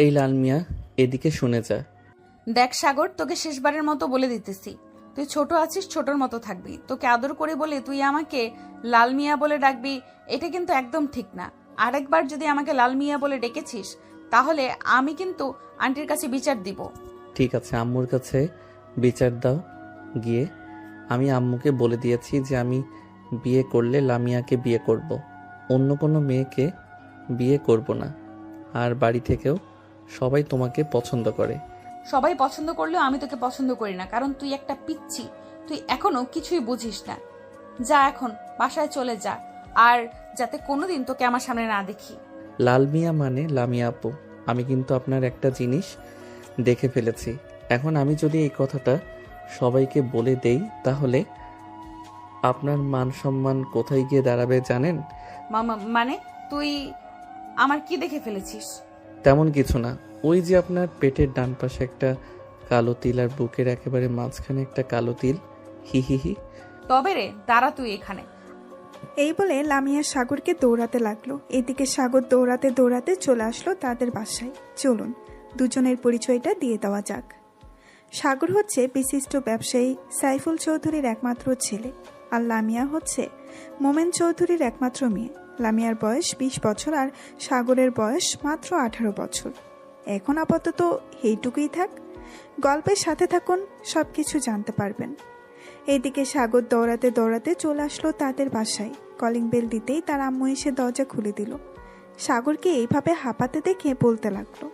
এই লাল মিয়া, এদিকে শুনে যা। দেখ সাগর, তোকে শেষবারের মতো বলে দিতেছি, তুই ছোট আছিস, ছোটর মতো থাকবি। তোকে আদর করে বলে তুই আমাকে লাল মিয়া বলে ডাকবি, এটা কিন্তু একদম ঠিক না। আরেকবার যদি আমাকে লাল মিয়া বলে ডেকেছিস, তাহলে আমি কিন্তু আন্টির কাছে বিচার দিব। ঠিক আছে, আম্মুর কাছে বিচার দাও গিয়ে। আমি আম্মুকে বলে দিয়েছি যে আমি বিয়ে করলে লামিয়াকে বিয়ে করব, অন্য কোনো মেয়েকে বিয়ে করব না। আর বাড়ি থেকেও সবাই তোমাকে পছন্দ করে। সবাই পছন্দ করলেও আমি তোকে পছন্দ করি না, কারণ তুই একটা পিচ্ছি। তুই এখনো কিছুই বুঝিস না। যা এখন বাসায় চলে যা, আর যাতে কোনোদিন তোকে আমার সামনে না দেখি। লাল মিয়া মানে লামিয়া আপু। আমি কিন্তু আপনার একটা জিনিস দেখে ফেলেছি। এখন আমি যদি এই কথাটা সবাইকে বলে দেই, তাহলে আপনার মান সম্মান কোথায় গিয়ে দাঁড়াবে জানেন? মানে তুই আমার কি দেখে ফেলেছিস? তেমন কিছু না, ওই যে আপনার পেটের ডান পাশে একটা কালো তিল আর বুকের একেবারে মাঝখানে একটা কালো তিল। হি হি হি। তবে রে, দাঁড়া তুই এখানে। এই বলে লামিয়া সাগরকে দৌড়াতে লাগলো। এদিকে সাগর দৌড়াতে দৌড়াতে চলে আসলো তাদের বাসায়। চলুন দুজনের পরিচয়টা দিয়ে দেওয়া যাক। সাগর হচ্ছে বিশিষ্ট ব্যবসায়ী সাইফুল চৌধুরীর একমাত্র ছেলে, আর লামিয়া হচ্ছে মোমেন চৌধুরীর একমাত্র মেয়ে। লামিয়ার বয়স 20 বছর আর সাগরের বয়স মাত্র 18 বছর। এখন আপাতত এইটুকুই থাক, গল্পের সাথে থাকুন, সব কিছু জানতে পারবেন। এইদিকে সাগর দৌড়াতে দৌড়াতে চলে আসলো তাদের বাসায়। কলিং বেল দিতেই তার আম্মু এসে দরজা খুলে দিল। সাগরকে এইভাবে হাঁপাতে দেখে বলতে লাগলো,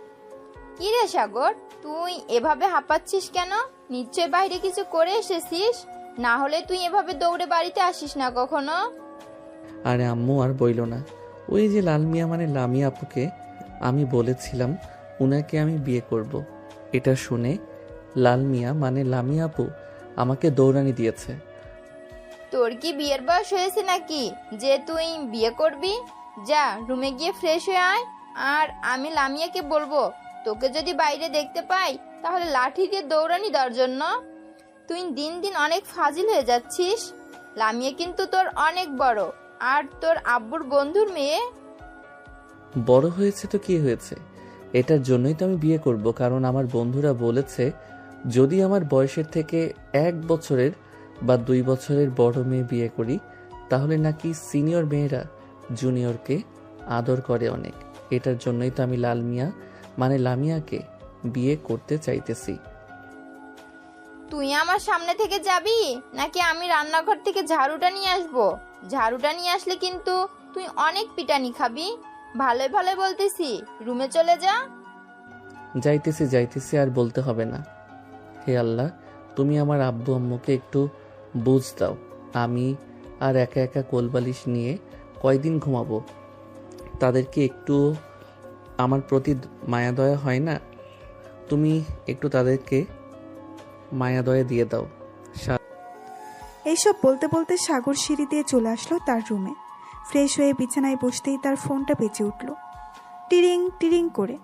কি রে সাগর, তুই এভাবে হাঁপাচ্ছিস কেন? নিশ্চয় বাইরে কিছু করে এসেছিস, না হলে তুই এভাবে দৌড়ে বাড়িতে আসিস না কখনো। আরে আম্মু আর বইল না, ওই যে লাল মিয়া মানে লামিয়া আপুকে আমি বলেছিলাম উনাকে আমি বিয়ে করব। এটা শুনে লাল মিয়া মানে লামিয়া আপু আমাকে দৌড়ানি দিয়েছে। তোর কি বিয়ের বয়স হয়েছে নাকি যে তুই বিয়ে করবি? যা রুমে গিয়ে ফ্রেশ হয়ে আয়, আর আমি লামিয়াকে বলবো তোকে যদি বাইরে দেখতে পাই তাহলে লাঠি দিয়ে দৌড়ানি দেওয়ার জন্য। তুই দিন দিন অনেক ফাজিল হয়ে যাচ্ছিস। লামিয়া কিন্তু তোর অনেক বড়, আর তোর আব্বুর বন্ধুর মেয়ে। বড় হয়েছে তো কি হয়েছে, এটার জন্যই তো আমি বিয়ে করব, কারণ আমার বন্ধুরা বলেছে যদি আমার বয়সের থেকে 1 বছরের বা 2 বছরের বড় মেয়ে বিয়ে করি, তাহলে নাকি সিনিয়র মেয়েরা জুনিয়রকে আদর করে অনেক। এটার জন্যই তো আমি লাল মিয়া মানে লামিয়াকে বিয়ে করতে চাইতেছি। তুই আমার সামনে থেকে যাবি নাকি আমি রান্নাঘর থেকে ঝাড়ুটা নিয়ে আসবো? ঝাড়ুটা নিয়ে আসলে কিন্তু তুই অনেক পিটানি খাবি। ভালোই ভালোই বলতেছি, রুমে চলে যা। যাইতেছি যাইতেছি, আর বলতে হবে না। হে আল্লাহ, তুমি আমার আব্বু আম্মুকে একটু বুঝ দাও। আমি আর একা একা কোলবালিশ নিয়ে কয়দিন ঘুমাবো? তাদেরকে একটু আমার প্রতি মায়া দয়া হয় না? তুমি একটু তাদেরকে মায়া দয়া দিয়ে দাও। এইসব বলতে বলতে সাগর সিঁড়ি দিয়ে চলে আসলো তার রুমে। ফ্রেশ হয়ে বিছানায় বসতেই তার ফোনটা বেজে উঠল, টিরিং টিরিং করে।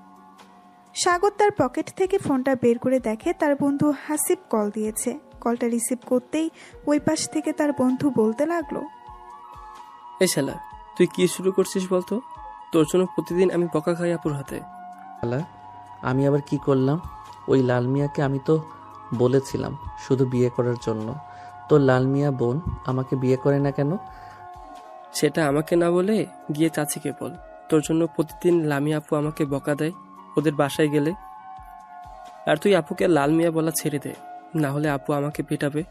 সাগর তার পকেট থেকে ফোনটা বের করে দেখে তার বন্ধু হাসিব কল দিয়েছে। কলটা রিসিভ করতেই ওই পাশ থেকে তার বন্ধু বলতে লাগলো, এই শালা, তুই কি শুরু করছিস বলতো? তোর জন্য প্রতিদিন আমি বকা খাই আপুর হাতে। আল্লাহ, আমি আবার কি করলাম? ওই লাল মিয়াকে আমি তো বলেছিলাম শুধু বিয়ে করার জন্য। তো লাল মিয়া বোন আমাকে বিয়ে করে না কেন? সেটা আমাকে না বলে গিয়ে চাচিকে বল। তোর জন্য প্রতিদিন লামিয়া আপু আমাকে বকা দেয় ওদের বাসায় গেলে। আর তুই আপুকে লাল মিয়া বলা ছেড়ে দে, না হলে আপু আমাকে পিটাবে।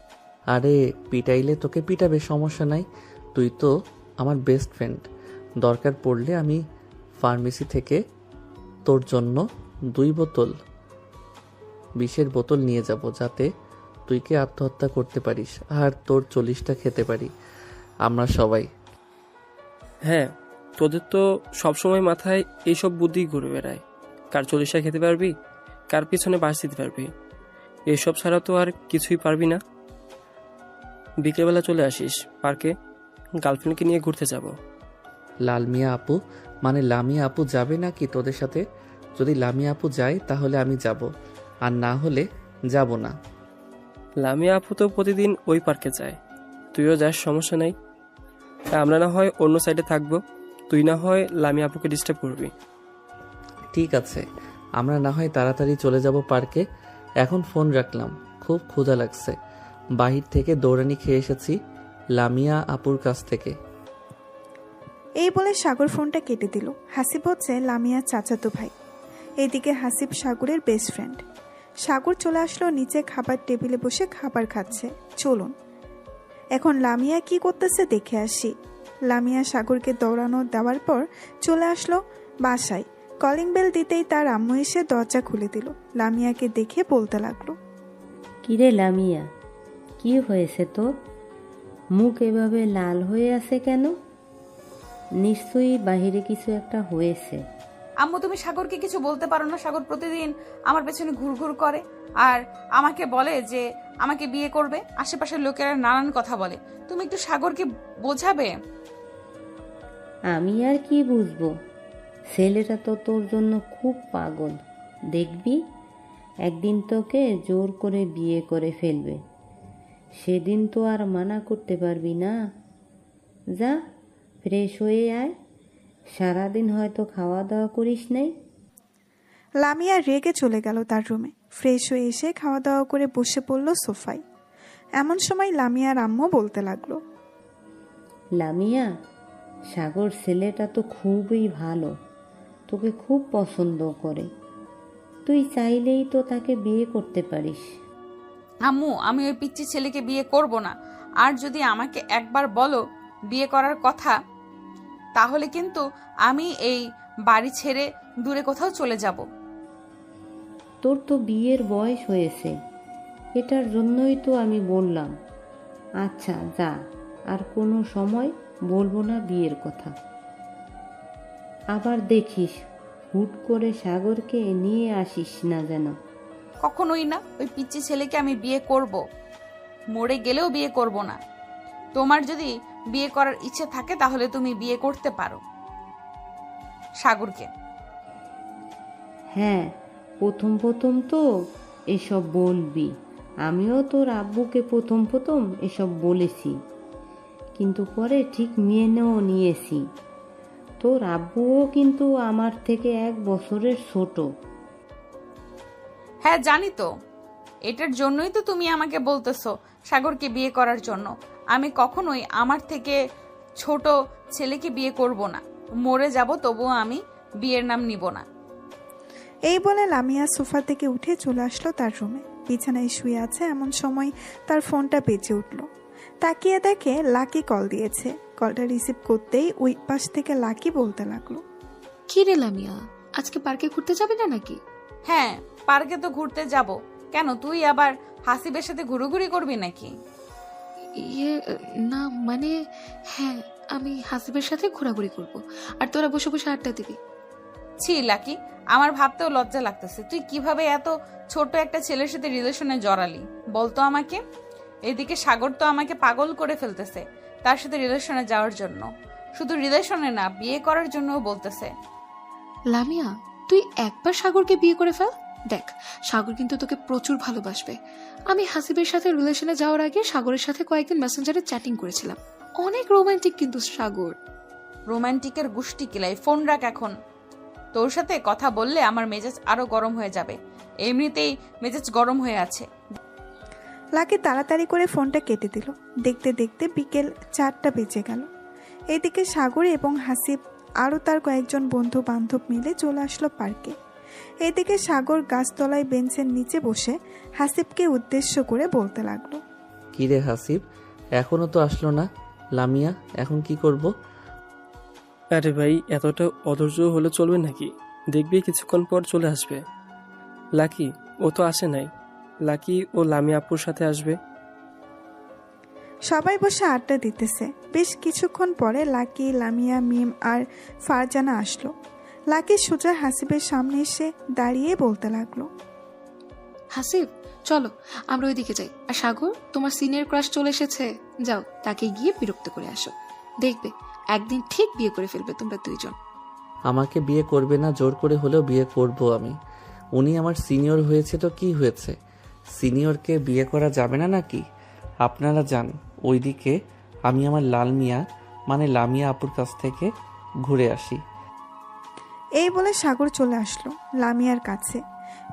আরে পিটাইলে তোকে পিটাবে, সমস্যা নাই। তুই তো আমার বেস্ট ফ্রেন্ড। দরকার পড়লে আমি ফার্মেসি থেকে তোর জন্য 2 বোতল বিষের বোতল নিয়ে যাব, যাতে তুই কি আত্মহত্যা করতে পারিস আর তোর 40টা খেতে পারি আমরা সবাই। হ্যাঁ, তোদের তো সবসময় মাথায় এইসব বুদ্ধি ঘুরে বেড়ায়। কার 40টা খেতে পারবি, কার পিছনে বাস দিতে পারবি, এইসব ছাড়া তো আর কিছুই পারবি না। বিকেলবেলা চলে আসিস পার্কে, গার্লফ্রেন্ডকে নিয়ে ঘুরতে যাব। লাল মিয়া আপু মানে লামিয়া আপু যাবে নাকি তোদের সাথে? যদি লামিয়া আপু যায় তাহলে আমি যাব, আর না হলে যাব না। লামিয়া আপু তো প্রতিদিন ওই পার্কে যায়, তুইও যাস, সমস্যা নাই। আমরা না হয় অন্য সাইডে থাকবো, তুই না হয় লামিয়া আপুকে ডিস্টার্ব করবি। ঠিক আছে, আমরা না হয় তাড়াতাড়ি চলে যাব পার্কে। এখন ফোন রাখলাম, খুব ক্ষুধা লাগছে। বাহির থেকে দৌড়ানি খেয়ে এসেছি লামিয়া আপুর কাছ থেকে। এই বলে সাগর ফোনটা কেটে দিল। হাসিব হচ্ছে লামিয়ার চাচাতো ভাই। এইদিকে হাসিব সাগরের বেস্ট ফ্রেন্ড। সাগর চলে আসলো নিচে, খাবার টেবিলে বসে খাবার খাচ্ছে। চলুন এখন লামিয়া কি করতেছে দেখে আসি। লামিয়া সাগরকে দৌড়ানো দেওয়ার পর চলে আসলো বাসায়। কলিং বেল দিতেই তার আম্মু এসে দরজা খুলে দিল। লামিয়াকে দেখে বলতে লাগলো, কিরে লামিয়া, কি হয়েছে তোর? মুখ এভাবে লাল হয়ে আছে কেন? নিশ্চয়ই বাহিরে কিছু একটা হয়েছে। আম্মু, তুমি সাগরকে কিছু বলতে পারো না? সাগর প্রতিদিন আমার পেছনে ঘুরঘুর করে আর আমাকে বলে যে আমাকে বিয়ে করবে। আশেপাশের লোকেরা নানান কথা বলে। তুমি একটু সাগরকে বোঝাবে? আমি আর কি বুঝবো, ছেলেটা তো তোর জন্য খুব পাগল। দেখবি একদিন তোকে জোর করে বিয়ে করে ফেলবে, সেদিন তো আর মানা করতে পারবি না। যা ফ্রেশ হয়ে আয়, সারাদিন হয়তো খাওয়া দাওয়া করিস নাই। লামিয়া রেগে চলে গেল তার রুমে। ফ্রেশ হয়ে এসে খাওয়া দাওয়া করে বসে পড়ল সোফায়। এমন সময় লামিয়ার আম্মু বলতে লাগলো, লামিয়া, সাগর ছেলেটা তো খুবই ভালো, তোকে খুব পছন্দ করে। তুই চাইলেই তো তাকে বিয়ে করতে পারিস। আম্মু, আমি ওই পিচ্চি ছেলেকে বিয়ে করব না। আর যদি আমাকে একবার বলো বিয়ে করার কথা, তাহলে কিন্তু আমি এই বাড়ি ছেড়ে দূরে কোথাও চলে যাব। তোর তো বিয়ের বয়স হয়েছে, এটার জন্যই তো আমি বললাম। আচ্ছা যা, আর কোনো সময় বলবো না বিয়ের কথা। আবার দেখিস হুট করে সাগরকে নিয়ে আসিস না যেন। কখনোই না। ওই পিচ্চি ছেলেকে আমি বিয়ে করব, মরে গেলেও বিয়ে করব না। তোমার যদি বিয়ে করার ইচ্ছে থাকে তাহলে তুমি বিয়ে করতে পারো সাগরকে। হ্যাঁ, প্রথম প্রথম তো এসব বলবি। আমিও তোর আব্বুকে প্রথম এসব বলেছি, কিন্তু পরে ঠিক মেনেও নিয়েছি। তোর আব্বুও কিন্তু আমার থেকে 1 বছরের ছোট। হ্যাঁ জানি তো, এটার জন্যই তো তুমি আমাকে বলতেছো সাগরকে বিয়ে করার জন্য। আমি কখনোই আমার থেকে ছোট ছেলেকে বিয়ে করব না। মরে যাব তবুও আমি বিয়ের নাম নিব না। এই বলে লামিয়া সোফা থেকে উঠে চলে আসলো তার রুমে। বিছানায় শুয়ে আছে, এমন সময় তার ফোনটা বেজে উঠল। তাকিয়ে দেখে লাকি কল দিয়েছে। কলটা রিসিভ করতেই ওই পাশ থেকে লাকি বলতে লাগলো, কি রে লামিয়া, আজকে পার্কে ঘুরতে যাবে না নাকি? হ্যাঁ, পার্কে তো ঘুরতে যাব। কেন, তুই আবার হাসিবের সাথে ঘুরোঘুরি করবি নাকি? ইয়ে না মানে, হ্যাঁ আমি হাসিবের সাথে ঘোরাঘুরি করব, আর তোরা বসে বসে আড্ডা দিবি। ছি লাকি, আমার ভাবতেও লজ্জা লাগতেছে। তুই কিভাবে এত ছোট একটা ছেলের সাথে রিলেশনে জড়ালি বলতো আমাকে? এদিকে সাগর তো আমাকে পাগল করে ফেলতেছে তার সাথে রিলেশনে যাওয়ার জন্য। শুধু রিলেশনে না, বিয়ে করার জন্যও বলতেছে। লামিয়া, তুই একবার সাগরকে বিয়ে করে ফেল, দেখ সাগর কিন্তু তোকে প্রচুর ভালোবাসবে। আমি হাসিবের সাথে রিলেশনে যাওয়ার আগে সাগরের সাথে কয়েকদিন মেসেঞ্জারে চ্যাটিং করেছিলাম, অনেক রোমান্টিক কিন্তু সাগর। রোমান্টিকের গুষ্টি কিলাই, ফোন রাখ এখন। তোর সাথে কথা বললে আমার মেজাজ আরো গরম হয়ে যাবে। এমনিতেই মেজাজ গরম হয়ে আছে। লাকি তাড়াতাড়ি করে ফোনটা কেটে দিল। দেখতে দেখতে বিকেল 4টা বেজে গেল। এইদিকে সাগর এবং হাসিব আরও তার কয়েকজন বন্ধু বান্ধব মিলে চলে আসলো পার্কে। এইদিকে সাগর গাছতলায় বেঞ্চের নিচে বসে হাসিবকে উদ্দেশ্য করে বলতে লাগলো, কিরে হাসিব, এখনো তো আসলো না? লামিয়া, এখন কি করব? আরে ভাই, এতটা অধৈর্য হলে চলবে নাকি? দেখবি কিছুক্ষণ পর চলে আসবে। লাকি, ও তো আসে নাই। লাকি ও লামিয়া আপুর সাথে আসবে। সবাই বসে আড্ডা দিতেছে। বেশ কিছুক্ষণ পরে লাকি, লামিয়া, মিম আর ফারজানা আসলো। লাকি সোজা হাসিবের সামনে এসে দাঁড়িয়ে বলতে লাগলো, হাসিব চলো আমরা ওইদিকে যাই। আর সাগর, তোমার সিনিয়র ক্রাশ চলে এসেছে, যাও তাকে গিয়ে বিরক্ত করে আসো। দেখবে একদিন ঠিক বিয়ে করে ফেলবে তোমরা দুইজন। আমাকে বিয়ে করবে না, জোর করে হলেও বিয়ে করব আমি। উনি আমার সিনিয়র হয়েছে তো কি হয়েছে? সিনিয়রকে বিয়ে করা যাবে না নাকি? আপনারা যান ওইদিকে, আমি আমার লাল মিয়া মানে লামিয়া আপুর কাছ থেকে ঘুরে আসি। এই বলে সাগর চলে আসলো লামিয়ার কাছে।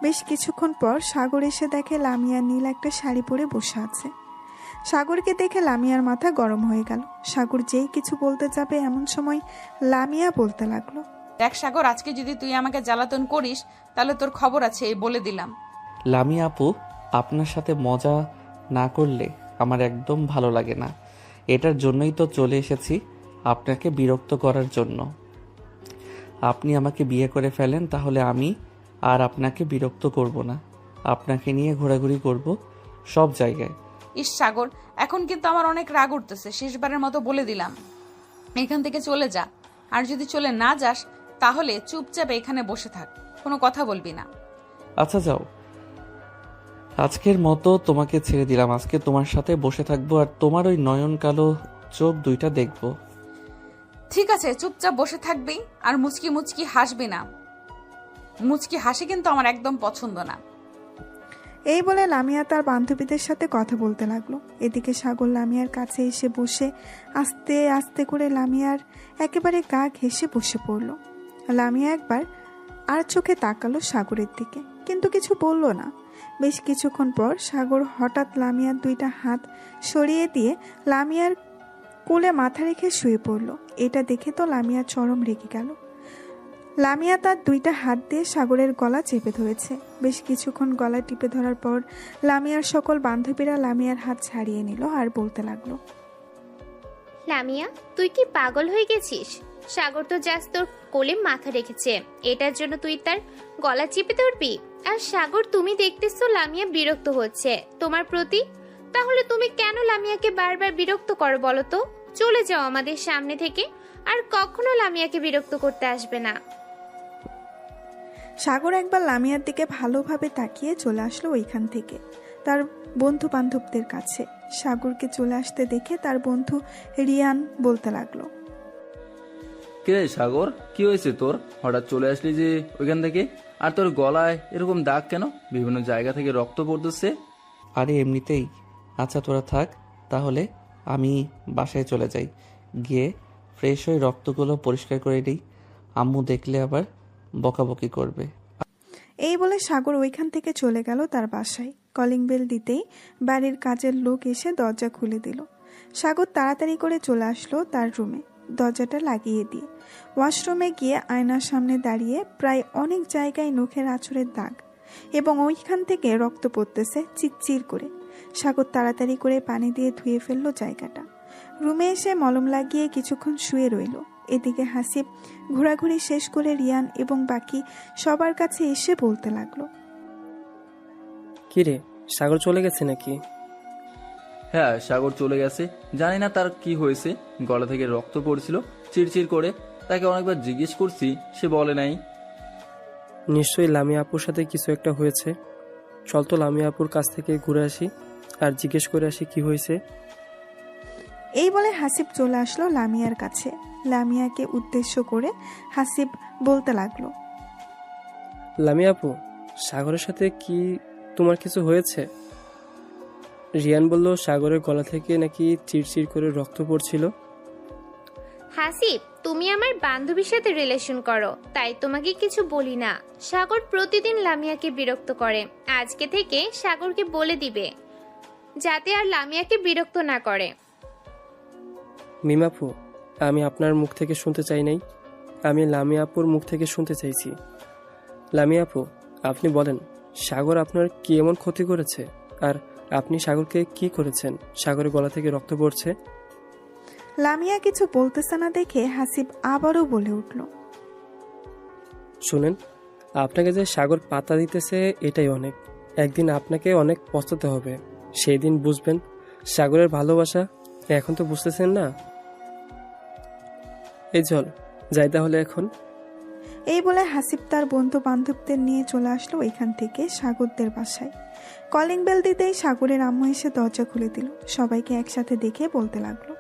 বেশ কিছুক্ষণ পর সাগর এসে দেখে লামিয়া নীল একটা শাড়ি পরে বসে আছে। সাগরকে দেখে লামিয়ার মাথা গরম হয়ে গেল। সাগর যেই কিছু বলতে যাবে এমন সময় লামিয়া বলতে লাগলো, দেখ সাগর, আজকে যদি তুই আমাকে জ্বালাতন করিস তাহলে তোর খবর আছে, এই বলে দিলাম। লামিয়া আপু, আপনার সাথে মজা না করলে আমার একদম ভালো লাগে না। এটার জন্যই তো চলে এসেছি, আপনাকে বিরক্ত করার জন্য। আপনি আমাকে বিয়ে করে ফেলেন, তাহলে আমি আর আপনাকে বিরক্ত করব না। আপনাকে নিয়ে ঘোরাঘুরি করব সব জায়গায়। ইস সাগর, এখন কিন্তু আমার অনেক রাগ উঠতেছে। শেষবারের মতো বলে দিলাম, এখান থেকে চলে যা। আর যদি চলে না যাস তাহলে চুপচাপ এখানে বসে থাক, কোনো কথা বলবি না। আচ্ছা যাও, আজকের মতো তোমাকে ছেড়ে দিলাম। আজকে তোমার সাথে বসে থাকবো আর তোমার ওই নয়ন কালো চোখ দুইটা দেখবো। ঠিক আছে, চুপচাপ বসে থাকবি আর মুচকি মুচকি হাসবি না। মুচকি হাসি কিন্তু আমার একদম পছন্দ না। এই বলে লামিয়া তার বান্ধবীদের সাথে কথা বলতে লাগলো। এদিকে সাগর লামিয়ার কাছে এসে বসে আস্তে আস্তে করে লামিয়ার একেবারে গা ঘেঁষে বসে পড়ল। লামিয়া একবার আর চোখে তাকালো সাগরের দিকে, কিন্তু কিছু বলল না। বেশ কিছুক্ষণ পর সাগর হঠাৎ লামিয়ার দুইটা হাত সরিয়ে দিয়ে লামিয়ার কোলে মাথা রেখে শুয়ে পড়ল। এটা দেখে তো লামিয়া চরম রেগে গেল। লামিয়া তার দুইটা হাত দিয়ে সাগরের গলা চেপে ধরেছে। বেশ কিছুক্ষণ গলা টিপে ধরার পর লামিয়ার সকল বান্ধবীরা লামিয়ার হাত ছাড়িয়ে নিল আর বলতে লাগলো, লামিয়া, তুই কি পাগল হয়ে গেছিস? সাগর তো জাস্ট তোর কোলে মাথা রেখেছে, এটার জন্য তুই তার গলা চিপে ধরবি? আর সাগর, তুমি দেখতেছো লামিয়া বিরক্ত হচ্ছে তোমার প্রতি, তাহলে তুমি কেন লামিয়াকে বারবার বিরক্ত করো বলো তো? চলে যাও আমাদের সামনে থেকে, আর কখনো লামিয়াকে বিরক্ত করতে আসবে না। সাগর একবার লামিয়ার দিকে ভালোভাবে তাকিয়ে চলে আসলো ওইখান থেকে তার বন্ধু বান্ধবদের কাছে। সাগরকে চলে আসতে দেখে তার বন্ধু রিয়ান বলতে লাগলো, কে সাগর, কি হয়েছে তোর? হঠাৎ চলে আসলি যে ওইখান থেকে? আর তোর গলায় এরকম দাগ কেন? বিভিন্ন জায়গা থেকে রক্ত পড়তেছে। আরে এমনিতেই। আচ্ছা তোরা থাক, তাহলে আমি বাসায় চলে যাই, গিয়ে ফ্রেশ হয়ে রক্তগুলো পরিষ্কার করে দিই। আম্মু দেখলে আবার বকাবকি করবে। এই বলে সাগর ওইখান থেকে চলে গেল তার বাসায়। কলিং বেল দিতেই বাড়ির কাজের লোক এসে দরজা খুলে দিল। সাগর তাড়াতাড়ি করে চলে আসলো তার রুমে, দরজাটা লাগিয়ে দিয়ে ওয়াশরুমে গিয়ে আয়নার সামনে দাঁড়িয়ে প্রায় অনেক জায়গায় নখের আঁচড়ের দাগ এবং ওইখান থেকে রক্ত পড়তেছে চিরচির করে। সাগর তাড়াতাড়ি করে পানি দিয়ে ধুয়ে ফেললো জায়গাটা। রুমে এসে মলম লাগিয়ে কিছুক্ষণ শুয়ে রইল। এদিকে হাসিব ঘোরাঘুরি শেষ করে রিয়ান এবং বাকি সবার কাছে এসে বলতে লাগলো, কিরে, সাগর চলে গেছে নাকি? হ্যাঁ, সাগর চলে গেছে। জানি না তার কি হয়েছে, গলা থেকে রক্ত পড়ছিল চিরচির করে। তাকে অনেকবার জিজ্ঞেস করছি, সে বলে নাই। নিশ্চয়ই লামিয়া আপুর সাথে কিছু একটা হয়েছে। চল তো লামিয়া আপুর কাছ থেকে ঘুরে আসি আর জিজ্ঞেস করে আসি কি হয়েছে। এই বলে হাসিব চলে আসলো লামিয়ার কাছে। লামিয়াকে উদ্দেশ্য করে হাসিব বলতে লাগলো, লামিয়া আপু, সাগরের সাথে কি তোমার কিছু হয়েছে? রিয়ান বলল সাগরের গলা থেকে নাকি চিরচির করে রক্ত পড়ছিল। হাসিব, তুমি আমার বান্ধবীর সাথে রিলেশন করো, তাই তোমাকে কিছু বলি না। সাগর প্রতিদিন লামিয়াকে বিরক্ত করে, আজকে থেকে সাগরকে বলে দিবে যাতে আর লামিয়াকে বিরক্ত না করে। মিমাপু, আমি আপনার মুখ থেকে শুনতে চাই নাই, আমি লামিয়া আপুর মুখ থেকে শুনতে চাইছি। লামিয়া আপু, আপনি বলেন, সাগর আপনার কি এমন ক্ষতি করেছে? আর আপনি সাগরকে কি করেছেন? সাগরের গলা থেকে রক্ত পড়ছে। লামিয়া কিছু বলতেছে না দেখে হাসিব আবারও বলে উঠল, শুনেন, আপনাকে যে সাগর পাতা দিতেছে এটাই অনেক। একদিন আপনাকে অনেক পস্তাতে হবে, সেই দিন বুঝবেন সাগরের ভালোবাসা। এখন তো বুঝতেছেন না। এই চল যাই তাহলে এখন। এই বলে হাসিব তার বন্ধু বান্ধবদের নিয়ে চলে আসলো এখান থেকে সাগরদের বাসায়। কলিং বেল দিতেই সাগরের আম্মু এসে দরজা খুলে দিল। সবাইকে একসাথে দেখে বলতে লাগলো,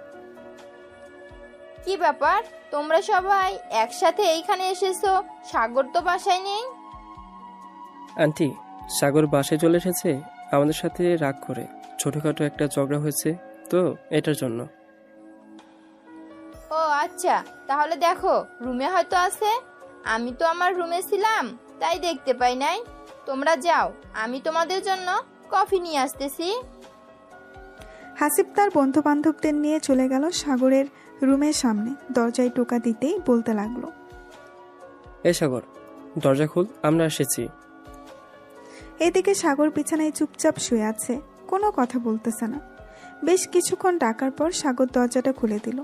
কি ব্যাপার, তোমরা সবাই একসাথে এইখানে এসেছো? সাগর তো বাসায় নেই। আন্টি, সাগর বাসায় চলে এসেছে আমাদের সাথে রাগ করে। ছোটখাটো একটা ঝগড়া হয়েছে তো, এটার জন্য। ও আচ্ছা, তাহলে দেখো রুমে হয়তো আছে। আমি তো আমার রুমে ছিলাম, তাই দেখতে পাই নাই। তোমরা যাও, আমি তোমাদের জন্য কফি নিয়ে আসতেছি। হাসিব তার বন্ধু বান্ধবদের নিয়ে চলে গেল সাগরের রুমের সামনে। দরজায় টোকা দিতেই বলতে লাগলো, এ সাগর, দরজা খুল, আমরা এসেছি। এদিকে সাগর বিছানায় চুপচাপ শুয়ে আছে, কোনো কথা বলতেছে না। বেশ কিছুক্ষণ ডাকার পর সাগর দরজাটা খুলে দিল।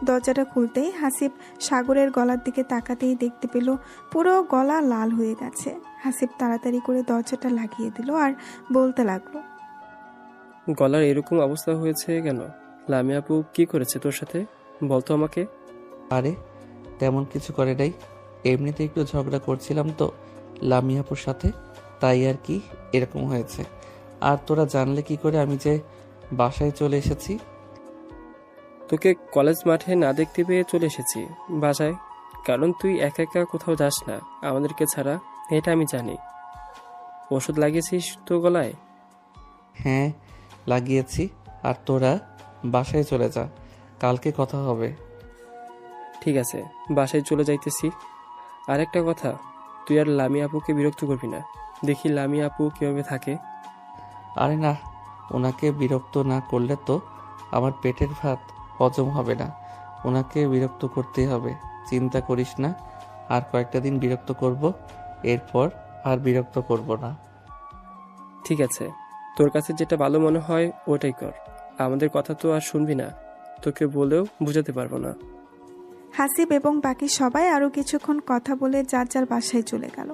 দরজাটা খুলতেই হাসিব সাগরের গলার দিকে তাকাতেই দেখতে পেল পুরো গলা লাল হয়ে গেছে। হাসিব তাড়াতাড়ি করে দরজাটা লাগিয়ে দিল আর বলতে লাগলো, গলার এরকম অবস্থা হয়েছে কেন? লামিয়া আপু কি করেছে তোর সাথে, বলতো আমাকে। আরে তেমন কিছু করে নাই, এমনিতে একটু ঝগড়া করছিলাম তো লামিয়াপুর সাথে, তাই আর কি এরকম হয়েছে। আর তোরা জানলে কি করে আমি যে বাসায় চলে এসেছি? তোকে কলেজ মাঠে না দেখতে পেয়ে চলে এসেছি বাসায়, কারণ তুই একা একা কোথাও যাস না আমাদেরকে ছাড়া, এটা আমি জানি। ওষুধ লাগিয়েছিস তো গলায়? হ্যাঁ লাগিয়েছি। আর তোরা বাসায় চলে যা, কালকে কথা হবে। ঠিক আছে, বাসায় চলে যাইতেছি। আর একটা কথা, তুই আর লামিয়া আপুকে বিরক্ত করবি না। দেখি লামিয়া আপু কিভাবে থাকে। আরে না, ওনাকে বিরক্ত না করলে তো আমার পেটের ভাত হজম হবে না। ওনাকে বিরক্ত করতেই হবে, চিন্তা করিস না। আর কয়েকটা দিন বিরক্ত করব, এরপর আর বিরক্ত করব না। ঠিক আছে, তোর কাছে যেটা ভালো মনে হয় ওটাই কর। আমাদের কথা তো আর শুনবি না, তোকে বলেও বুঝাতে পারবো না। হাসিব এবং বাকি সবাই আরো কিছুক্ষণ কথা বলে যার যার বাসায় চলে গেল।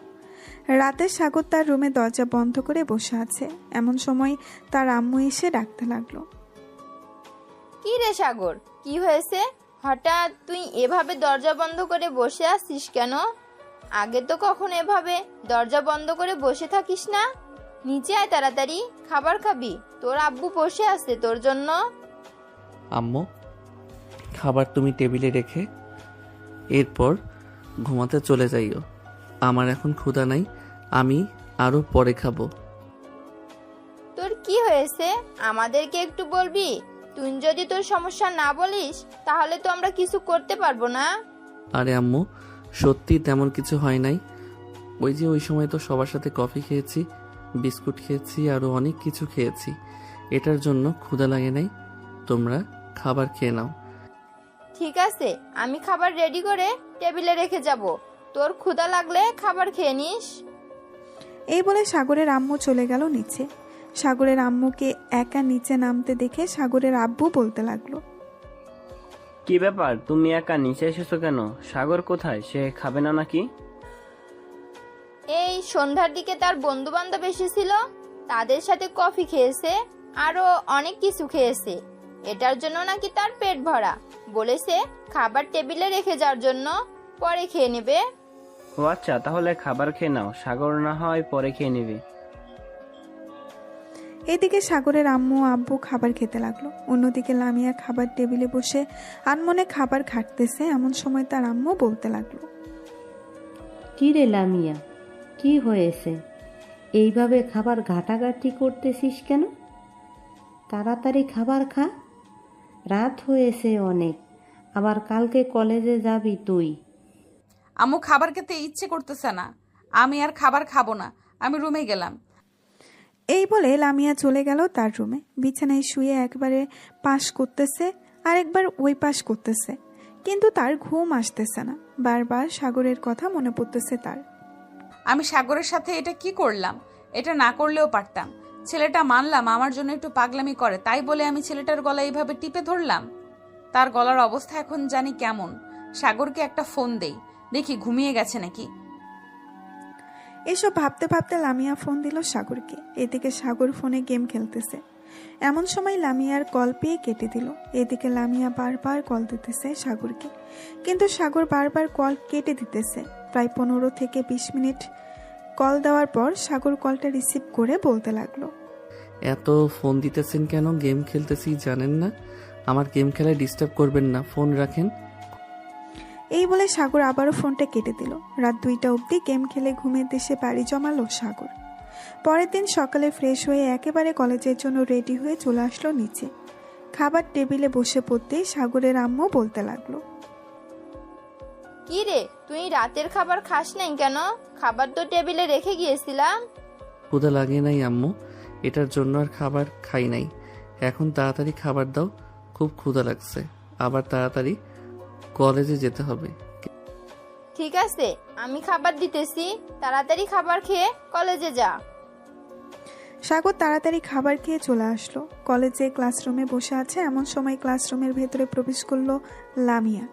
রাতে সাগর তার রুমে দরজা বন্ধ করে বসে আছে। এমন সময় তার আম্মু এসে ডাকতে লাগলো, কি রে সাগর, কি হয়েছে? হঠাৎ তুই এভাবে দরজা বন্ধ করে বসে আছিস কেন? আগে তো কখনো এভাবে দরজা বন্ধ করে বসে থাকিস না। নিচে আয় তাড়াতাড়ি, খাবার খাবি, তোর আব্বু বসে আছে তোর জন্য। আম্মু, খাবার তুমি টেবিলে রেখে এরপর ঘুমাতে চলে যাইও। আমার এখন ক্ষুধা নাই, আমি আরো পরে খাবো। তোর কি হয়েছে আমাদেরকে একটু বলবি? তুই যদি তোর সমস্যা না বলিস তাহলে তো আমরা কিছু করতে পারবো না। আরে আম্মু, সত্যি তেমন কিছু হয় নাই। ওই সময় তো সবার সাথে কফি খেয়েছি, বিস্কুট খেয়েছি, আরো অনেক কিছু খেয়েছি। এটার জন্য ক্ষুধা লাগে নাই। তোমরা খাবার খেয়ে নাও। ঠিক আছে, আমি খাবার রেডি করে টেবিলে রেখে যাব, তোর ক্ষুধা লাগলে খাবার খেয়ে নিস। এই বলে সাগরের আম্মু চলে গেল নিচে। সাগরের আম্মুকে একা নিচে নামতে দেখে সাগরের আব্বু বলতে লাগলো, কি ব্যাপার, তুমি একা নিচে এসেছো কেন? সাগর কোথায়, সে খাবে না নাকি? এই সন্ধ্যার দিকে তার বন্ধু বান্ধব এসেছিল, তাদের সাথে কফি খেয়েছে, আরো অনেক কিছু খেয়েছে। এটার জন্য নাকি তার পেট ভরা, বলেছে খাবার টেবিলে রেখে যাওয়ার জন্য, পরে খেয়ে নেবে। ও আচ্ছা, তাহলে খাবার খেয়ে নাও, সাগর না হয় পরে খেয়ে নেবে। এদিকে সাগরের আম্মু আব্বু খাবার খেতে লাগলো। অন্যদিকে লামিয়া খাবার টেবিলে বসে আনমনে খাবার খাটতেছে। এমন সময় তার আম্মু বলতে লাগলো, কি রে লামিয়া, কি হয়েছে? এইভাবে খাবার ঘাটাঘাটি করতেছিস কেন? তাড়াতাড়ি খাবার খা, রাত হয়েছে অনেক, আবার কালকে কলেজে যাবি তুই। আম্মু খাবার খেতে ইচ্ছে করতেছে না, আমি আর খাবার খাবো না, আমি রুমে গেলাম। এই বলে লামিয়া চলে গেল তার রুমে। বিছানায় শুয়ে একবারে পাশ করতেছে আর একবার ওই পাশ করতেছে, কিন্তু তার ঘুম আসতেছে না। বারবার সাগরের কথা মনে পড়তেছে তার। আমি সাগরের সাথে এটা কি করলাম? এটা না করলেও পারতাম। ছেলেটা মানলাম আমার জন্য একটু পাগলামি করে, তাই বলে আমি ছেলেটার গলা এইভাবে টিপে ধরলাম। তার গলার অবস্থা এখন জানি কেমন। সাগরকে একটা ফোন দেই, দেখি ঘুমিয়ে গেছে নাকি। এসব ভাবতে ভাবতে লামিয়া ফোন দিল সাগরকে। এদিকে সাগর ফোনে গেম খেলতেছে। এমন সময় লামিয়ার কল পেয়ে কেটে দিল। এদিকে লামিয়া বারবার কল দিতেছে সাগরকে, কিন্তু সাগর বারবার কল কেটে দিতেছে। প্রায় 15 থেকে 20 মিনিট কল দেওয়ার পর সাগর কলটা রিসিভ করে বলতে লাগলো, এত ফোন দিতেছেন কেন? গেম খেলতেছি জানেন না? আমার গেম খেলায় ডিস্টার্ব করবেন না, ফোন রাখেন। এই বলে সাগর আবারও ফোনটা কেটে দিল। রাত 2টা অবধি গেম খেলে ঘুমের দেশে বাড়ি জমালো সাগর। পরের দিন সকালে ফ্রেশ হয়ে একেবারে কলেজের জন্য রেডি হয়ে চলে আসলো নিচে। খাবার টেবিলে বসে পড়তেই সাগরের আম্মু বলতে লাগলো, কি রে, তুই রাতের খাবার খাস নাই কেন? খাবার তো টেবিলে রেখে গিয়েছিলাম। ক্ষুধা লাগে নাই আম্মু, এটার জন্য আর খাবার খাই নাই। এখন তাড়াতাড়ি খাবার দাও, খুব ক্ষুধা লাগছে, আবার তাড়াতাড়ি কলেজে যেতে হবে। ঠিক আছে, আমি খাবার দিতেছি, তাড়াতাড়ি খাবার খেয়ে কলেজে যা। সাগর তাড়াতাড়ি খাবার খেয়ে চলে আসলো। কলেজে ক্লাসরুমে বসে আছে এমন সময় ক্লাসরুমের ভেতরে প্রবেশ করলো লামিয়া।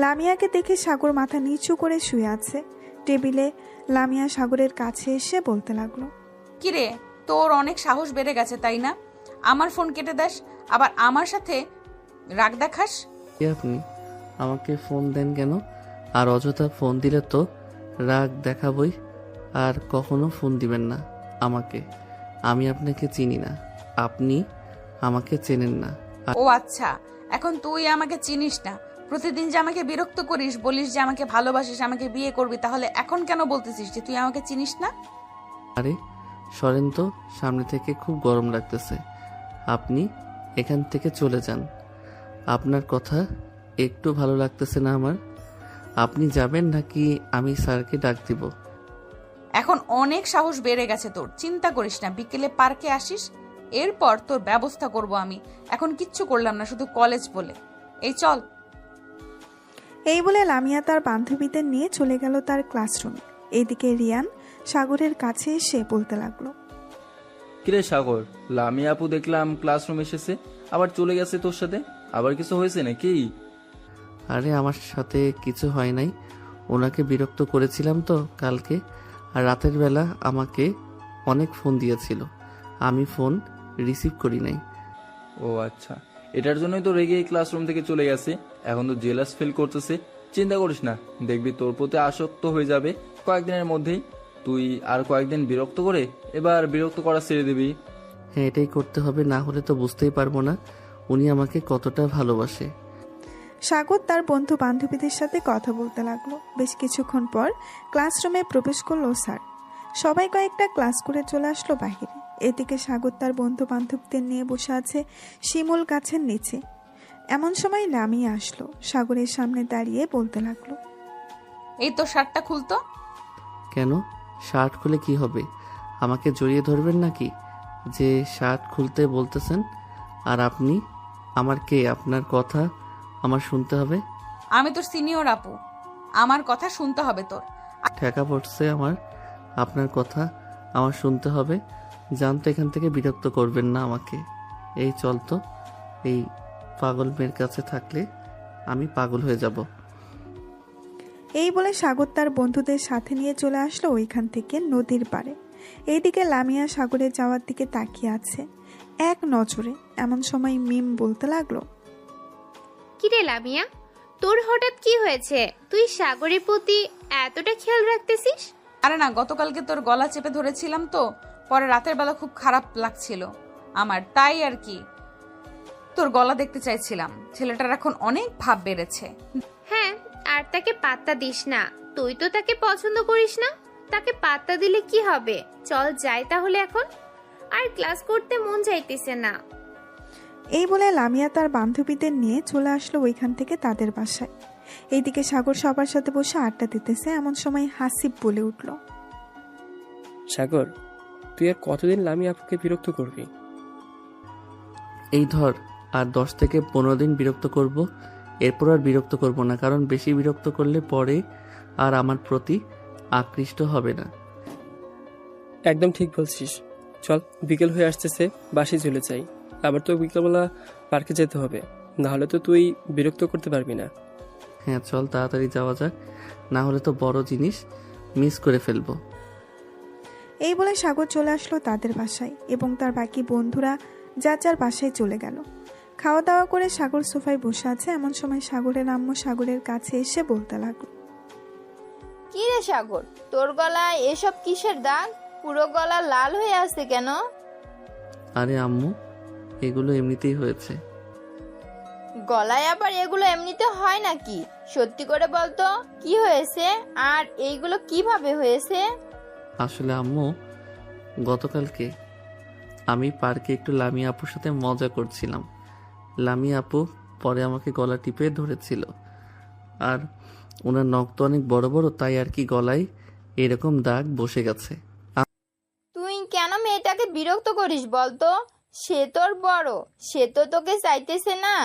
লামিয়াকে দেখে সাগর মাথা নিচু করে শুয়ে আছে টেবিলে। লামিয়া সাগরের কাছে এসে বলতে লাগলো, কিরে, তোর অনেক সাহস বেড়ে গেছে তাই না? আমার ফোন কেটে দেস, আবার আমার সাথে রাগ দেখাস। কে আপনি? আমাকে ফোন দেন কেন? আর অযথা ফোন দিলে তো রাগ দেখাবই। আর কখনো ফোন দিবেন না আমাকে। আমি আপনাকে চিনি না, আপনি আমাকে চেনেন না। ও আচ্ছা, এখন তুই আমাকে চিনিস না। প্রতিদিন যে আমাকে বিরক্ত করিস, বলিস যে আমাকে ভালোবাসিস, আমাকে বিয়ে করবি, তাহলে এখন কেন বলতেছিস যে তুই আমাকে চিনিস না? আরে সরেন তো, সামনে থেকে খুব গরম লাগতেছে। আপনি এখান থেকে চলে যান। আপনার কথা একটু ভালো লাগতেছে না আমার। আপনি যাবেন নাকি আমি স্যারকে ডাক দিব? এখন অনেক সাহস বেড়ে গেছে তোর, চিন্তা করিস না। বিকেলে পার্কে আসিস, এরপর তোর ব্যবস্থা করব আমি। এখন কিচ্ছু করলাম না, শুধু কলেজ বলে। এই চল। এই বলে লামিয়া তার বান্ধবীদের নিয়ে চলে গেল তার ক্লাসরুমে। এইদিকে রিয়ান সাগরের কাছে এসে বলতে লাগলো, কিরে সাগর, লামিয়া আপু দেখলাম ক্লাসরুম এসেছে, আবার চলে গেছে তোর সাথে। আবার কিছু হয়েছে নাকি? আরে আমার সাথে কিছু হয় নাই, ওনাকে বিরক্ত করেছিলাম তো কালকে। আর রাতের বেলা আমাকে অনেক ফোন দিয়েছিল, আমি ফোন রিসিভ করি নাই। ও আচ্ছা, এটার জন্যই তো রেগে ক্লাসরুম থেকে চলে গেছে। এখন তো জেলাস ফিল করতেছে। চিন্তা করিস না, দেখবি তোর প্রতি আসক্ত হয়ে যাবে কয়েকদিনের মধ্যেই। তুই আর কয়েকদিন বিরক্ত করে এবার বিরক্ত করা ছেড়ে দিবি। হ্যাঁ, এটাই করতে হবে, না হলে তো বুঝতেই পারবো না উনি আমাকে কতটা ভালোবাসে। সাগর তার বন্ধু বান্ধবীদের সাথে কথা বলতে লাগলো। বেশ কিছুক্ষণ পর ক্লাসরুমে প্রবেশ করলো স্যার। সবাই কয়েকটা ক্লাস করে চলে আসলো বাইরে। এদিকে সাগর তার বন্ধু বান্ধবদের নিয়ে বসে আছে শিমুল গাছের নিচে। এমন সময় লামিয়া আসলো, সাগরের সামনে দাঁড়িয়ে বলতে লাগলো, এই তো শার্টটা খুলতো। কেন? শার্ট খুলে কি হবে? আমাকে জড়িয়ে ধরবেন নাকি যে শার্ট খুলতে বলতেছেন? আর আপনি আমার কে? আপনার কথা আমার শুনতে হবে? আমি তোর সিনিয়র আপু, আমার কথা শুনতে হবে তোর। ঠেকা পড়ছে আমার, আপনার কথা আমার শুনতে হবে। জানতো এখান থেকে বিরক্ত করবেন না আমাকে। এই চল তো, এই পাগল মেয়ের কাছে থাকলে আমি পাগল হয়ে যাব। এই বলে সাগর তার বন্ধুদের সাথে নিয়ে চলে আসলো ওইখান থেকে নদীর পাড়ে। এইদিকে লামিয়া সাগরে যাওয়ার দিকে তাকিয়ে আছে এক নজরে। এমন সময় মিম বলতে লাগলো, কিরে লামিয়া, তোর হঠাৎ কি হয়েছে? তুই সাগরের প্রতি এতটা খেয়াল রাখতেছিস? আরে না, গতকালকে তোর গলা চেপে ধরেছিলাম তো, পরে রাতের বেলা খুব খারাপ লাগছিল আমার, তাই আর কি তোর গলা দেখতে চাইছিলাম। ছেলেটার এখন অনেক ভাব বেড়েছে। হ্যাঁ, আর তাকে পাত্তা দিস না। তুই তো তাকে পছন্দ করিস না, তাকে পাত্তা দিলে কি হবে? চল যাই তাহলে এখন, আর ক্লাস করতে মন চাইতেছে না। এই বলে লামিয়া তার বান্ধবীদের নিয়ে চলে আসলো ওইখান থেকে তাদের বাসায়। এইদিকে সাগর সবার সাথে বসে আড্ডা দিতেছে। এমন সময় হাসিব বলে উঠল, সাগর, তুই আর কতদিন লামিয়া আপুকে বিরক্ত করবি? এই ধর, আর 10 থেকে 15 দিন বিরক্ত করব, এরপর আর বিরক্ত করব না। কারণ বেশি বিরক্ত করলে পরে আর আমার প্রতি আকৃষ্ট হবে না। একদম ঠিক বলছিস। চল, বিকেল হয়ে আসতেছে, বাসায় চলে যাই। আবার তো বিকেলবেলা পার্কে যেতে হবে, না হলে তো তুই বিরক্ত করতে পারবি না। হ্যাঁ চল, তাড়াতাড়ি যাওয়া যাক, না হলে তো বড় জিনিস মিস করে ফেলবো। এই বলে সাগর চলে আসলো তাদের বাসায় এবং তার বাকি বন্ধুরা যার যার বাসায় চলে গেল। খাওয়া দাওয়া করে সাগর সোফায় বসে আছে। এমন সময় সাগরের আম্মু সাগরের কাছে এসে বলতে লাগলো, কি রে সাগর, তোর গলায় এসব কিসের দাগ? পুরো গলা লাল হয়ে আছে কেন? আরে আম্মু, এগুলো এমনিতেই হয়েছে। গলায় আবার এগুলো এমনিতে হয় নাকি? সত্যি করে বলতো কি হয়েছে, আর এইগুলো কিভাবে হয়েছে? আসলে আম্মু, গতকালকে আমি পার্কে একটু লামিয়া আপুর সাথে মজা করছিলাম। লামিয়া আপু পরে আমাকে গলা টিপে ধরেছিল, আর ওনার নখ তো অনেক বড় বড়, তাই আর কি গলায় এরকম দাগ বসে গেছে। তুই কেন মেয়েটাকে বিরক্ত করিস বলতো? সে তোর বড়, সে তো তোকে চাইতেছে না।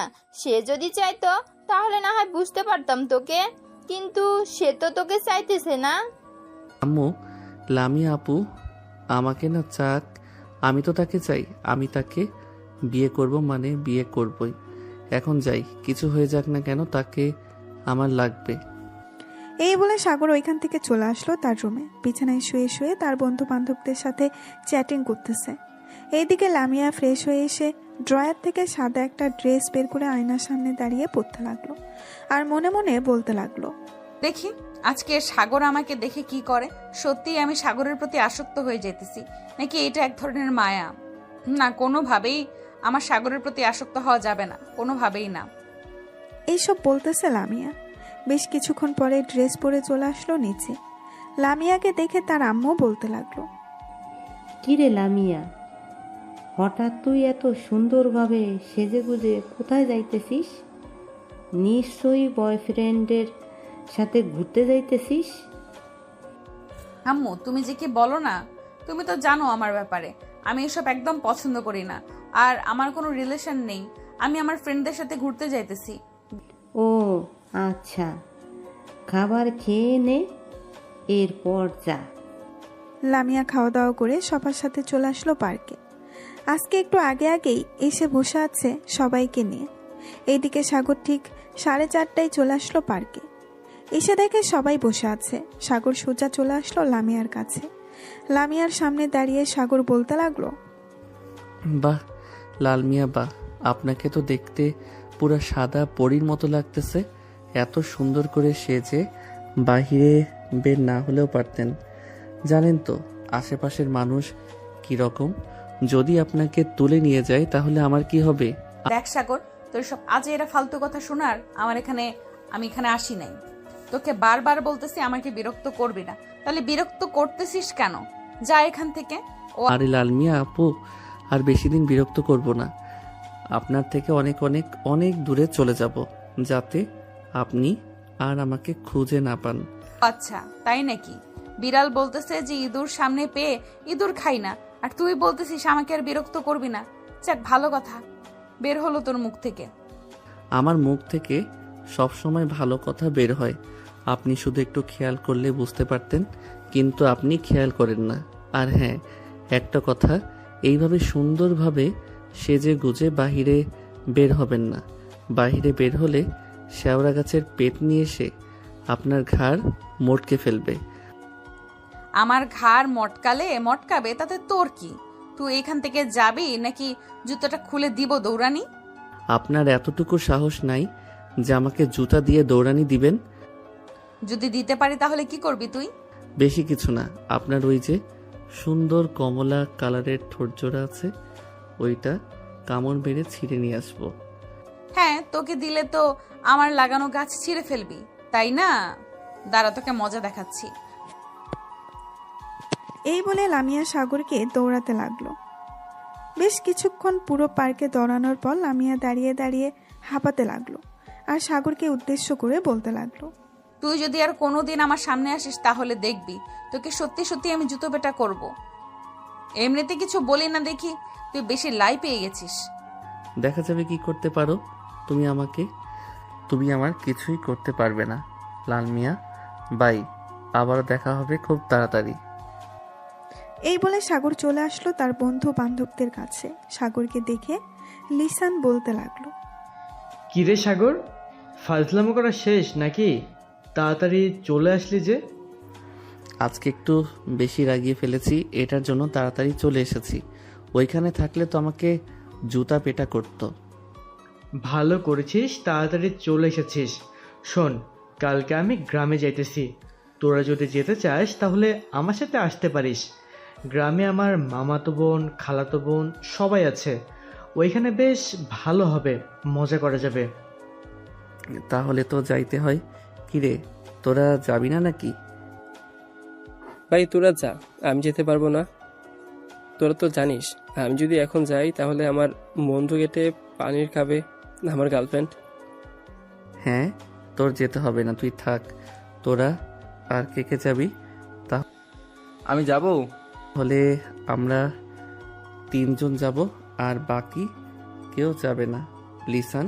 সে যদি চাইতো তাহলে না হয় বুঝতে পারতাম তোকে, কিন্তু সে তো তোকে চাইতেছে না। আম্মু, লামিয়া আপু আমাকে না চাক, আমি তো তাকে চাই। আমি তাকে বিয়ে করব, মানে বিয়ে করবই। এখন যাই, কিছু হয়ে যাক না কেন তাকে আমার লাগবে। এই বলে সাগর ওইখান থেকে চলে আসলো তার রুমে। বিছানায় শুয়ে শুয়ে তার বন্ধু বান্ধবদের সাথে চ্যাটিং করতেছে। এইদিকে লামিয়া ফ্রেশ হয়ে এসে ড্রয়ার থেকে সাদা একটা ড্রেস বের করে আয়নার সামনে দাঁড়িয়ে পড়তে লাগলো, আর মনে মনে বলতে লাগলো, দেখি আজকে সাগর আমাকে দেখে কি করে। সত্যিই আমি সাগরের প্রতি আসক্ত হয়ে যেতেছি, নাকি এটা এক ধরনের মায়া? না, কোনোভাবেই আমার সাগরের প্রতি আসক্ত হওয়া যাবে না, কোনোভাবেই না। এইসব বলতেছে লামিয়া। বেশ কিছুক্ষণ পরে ড্রেস পরে চলে আসলো নিচে। লামিয়াকে দেখে তার আম্মু বলতে লাগলো, কিরে লামিয়া, হঠাৎ তুই এত সুন্দরভাবে সেজেগুজে কোথায় যাইতেছিস? নিশ্চয়ই বয়ফ্রেন্ডের সাথে ঘুরতে যাইতেছিস। আম্মু, তুমি যে কি বলো না, তুমি তো জানো আমার ব্যাপারে। আমি এসব একদম পছন্দ করি না, আর আমার কোনো রিলেশন নেই। আমি আমার ফ্রেন্ডদের সাথে ঘুরতে যাইতেছি। ও আচ্ছা, খাবার খেয়ে নে, এরপর যা। লামিয়া খাওয়া দাওয়া করে সবার সাথে চলে আসলো পার্কে। আজকে একটু আগে আগেই এসে বসে আছে সবাইকে নিয়ে। এইদিকে সাগর ঠিক 4:30টায় চলে আসলো পার্কে। এসে দেখে সবাই বসে আছে। সাগর সোজা চলে আসলো লামিয়ার কাছে। লামিয়ার সামনে দাঁড়িয়ে সাগর বলতে লাগলো, বাহ লাল মিয়া বাহ, আপনাকে তো দেখতে পুরো সাদা পরীর মতো লাগতেছে। এত সুন্দর করে সেজে বাহিরে বের না হলেও পারতেন। জানেন তো আশেপাশের মানুষ কি রকম? যদি আপনাকে তুলে নিয়ে যায় তাহলে আমার কি হবে? দেখ সাগর, তোর সব আজে এরা ফালতু কথা শোনার আমি এখানে আসি নাই। তোকে বারবার বলতেছি আমাকে বিরক্ত করবি না, তাহলে বিরক্ত করতেছিস কেন? যা এখান থেকে। আরে লাল মিয়া আপু, আর বেশি দিন বিরক্ত করব না। আপনার থেকে অনেক অনেক অনেক দূরে চলে যাব, যাতে আপনি আর আমাকে খুঁজে না পান। আচ্ছা তাই নাকি? বিড়াল বলতেছে যে ইঁদুর সামনে পেয়ে ইঁদুর খাই না, আর তুই বলতেছিস আমাকে আর বিরক্ত করবি না। যাক, ভালো কথা বের হলো তোর মুখ থেকে। আমার মুখ থেকে সব সময় ভালো কথা বের হয়, আপনি শুধু একটু খেয়াল করলে বুঝতে পারতেন, কিন্তু আপনি খেয়াল করেন না। আর হ্যাঁ, একটা কথা, এইভাবে সুন্দরভাবে সেজে গুজে বাহিরে বের হবেন না। বাহিরে বের হলে শেওড়া গাছের পেট নিয়ে এসে আপনার ঘাড় মোটকে ফেলবে। আমার ঘাড় মটকাবে তাতে তোর কি? তুই এখান থেকে যাবি নাকি জুতোটা খুলে দিব দৌড়ানি? আপনার এতটুকু সাহস নাই যে আমাকে জুতা দিয়ে দৌড়ানি দিবেন? যদি দিতে পারি তাহলে কি করবি তুই? বেশি কিছু না, আপনার ওই যে সুন্দর কমলা কালারের ঠোঁটজোড়া আছে, ওইটা কামড় মেরে ছিঁড়ে নিয়ে আসবো। হ্যাঁ, তোকে দিলে তো আমার লাগানো গাছ ছিঁড়ে ফেলবি, তাই না? দাঁড়া, তোকে মজা দেখাচ্ছি। এই বলে লামিয়া সাগরকে দৌড়াতে লাগলো। বেশ কিছুক্ষণ পুরো পার্কে দৌড়ানোর পর লামিয়া দাঁড়িয়ে দাঁড়িয়ে হাঁপাতে লাগলো, আর সাগরকে উদ্দেশ্য করে বলতে লাগলো, তুই যদি আর কোনোদিন আমার সামনে আসিস তাহলে দেখবি তোকে সত্যি সত্যি আমি জুতো পেটা করব। এমনিতে কিছু বলি না দেখি, তুই বেশি লাই পেয়ে গেছিস। দেখা যাবে কি করতে পারো তুমি আমাকে। তুমি আমার কিছুই করতে পারবে না লাল মিয়া। বাই, আবারও দেখা হবে খুব তাড়াতাড়ি। এই বলে সাগর চলে আসলো তার বন্ধু বান্ধবদের কাছে। সাগরকে দেখে লিসান বলতে লাগলো, কিরে সাগর, ফাজলামো করা শেষ নাকি? তাড়াতাড়ি চলে আসলি যে। আজকে একটু বেশি রাগিয়ে ফেলেছি, এটার জন্য তাড়াতাড়ি চলে এসেছি। ওইখানে থাকলে তো আমাকে জুতা পেটা করতো। ভালো করেছিস তাড়াতাড়ি চলে এসেছিস। শোন, কালকে আমি গ্রামে যাইতেছি। তোরা যদি যেতে চাস তাহলে আমার সাথে আসতে পারিস। গ্রামে আমার মামাতো বোন, খালাতো বোন সবাই আছে। ওইখানে বেশ ভালো হবে, মজা করা যাবে। তাহলে তো যাইতে হয়। কিরে, তোরা যাবি না নাকি? ভাই তোরা যা, আমি যেতে পারবো না। তোরা তো জানিস আমি যদি এখন যাই তাহলে আমার বন্ধু গেটে পানির খাবে আমার গার্লফ্রেন্ড। হ্যাঁ, তোর যেতে হবে না, তুই থাক। তোরা আর কে কে যাবি? আমি যাব। তাহলে আমরা 3 জন যাব, আর বাকি কেউ যাবে না। লিসান,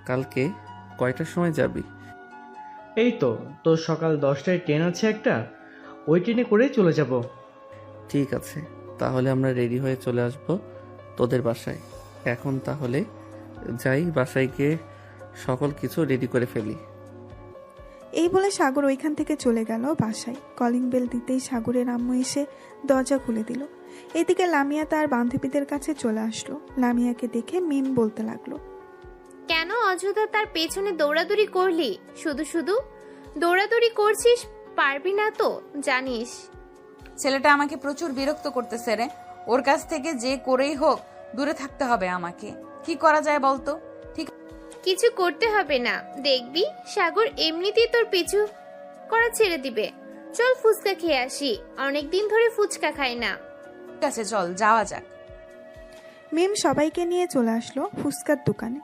কালকে কয়টার সময় যাবি? এই তো, তোর সকাল 10টায় ট্রেন আছে একটা, ওই ট্রেনে করেই চলে যাব। ঠিক আছে, তাহলে আমরা রেডি হয়ে চলে আসব তোদের বাসায়। এখন তাহলে যাই, বাসায় গিয়ে সকল কিছু রেডি করে ফেলি। এই বলে সাগর ওইখান থেকে চলে গেল বাসায়। কলিং বেল দিতেই সাগরের আম্মু এসে দরজা খুলে দিল। এদিকে লামিয়া তার বান্ধবীদের কাছে চলে আসলো। লামিয়াকে দেখে মিম বলতে লাগলো, কেন অযথা তার পেছনে দৌড়াদৌড়ি করলি? শুধু শুধু দৌড়াদৌড়ি করছিস, পারবি না তো জানিস। ছেলেটা আমাকে প্রচুর বিরক্ত করতেছে রে। ওর কাছ থেকে যে করেই হোক দূরে থাকতে হবে আমাকে। কি করা যায় বলতো? ঠিক কিছু করতে হবে না, দেখবি সাগর এমনিতেই তোর পিছু করা ছেড়ে দিবে। চল ফুচকা খেয়ে আসি, অনেকদিন ধরে ফুচকা খাই না। আছে, চল যাওয়া যাক। মিম সবাইকে নিয়ে চলে আসলো ফুচকার দোকানে।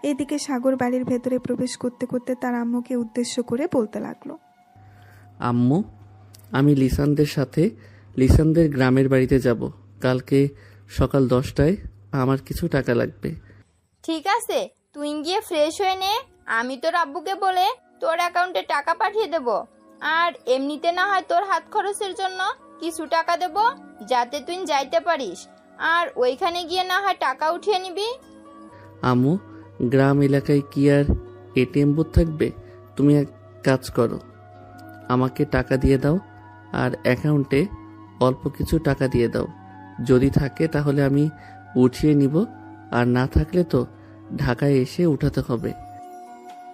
এদিকে সাগর বাড়ির ভেতরে প্রবেশ করতে করতে তার আম্মুকে উদ্দেশ্য করে বলতে লাগলো, আম্মু, আমি লিসানদের গ্রামের বাড়িতে যাব। কালকে সকাল 10টায় আমার কিছু টাকা লাগবে। ঠিক আছে, তুই গিয়ে ফ্রেশ হয়ে নে, আমি তোর আব্বুকে বলে তোর অ্যাকাউন্টে টাকা পাঠিয়ে দেব। আর এমনিতে না হয় তোর হাত খরচের জন্য কিছু টাকা দেব, যাতে তুই যাইতে পারিস। আর ওইখানে গিয়ে না হয় টাকা উঠিয়ে নিবি। আম্মু, গ্রাম এলাকায় কি আর এটিএম বুথ থাকবে? তুমি এক কাজ করো, আমাকে টাকা দিয়ে দাও আর অ্যাকাউন্টে অল্প কিছু টাকা দিয়ে দাও। যদি থাকে তাহলে আমি উঠিয়ে নিব, আর না থাকলে তো ঢাকায় এসে উঠাতে হবে।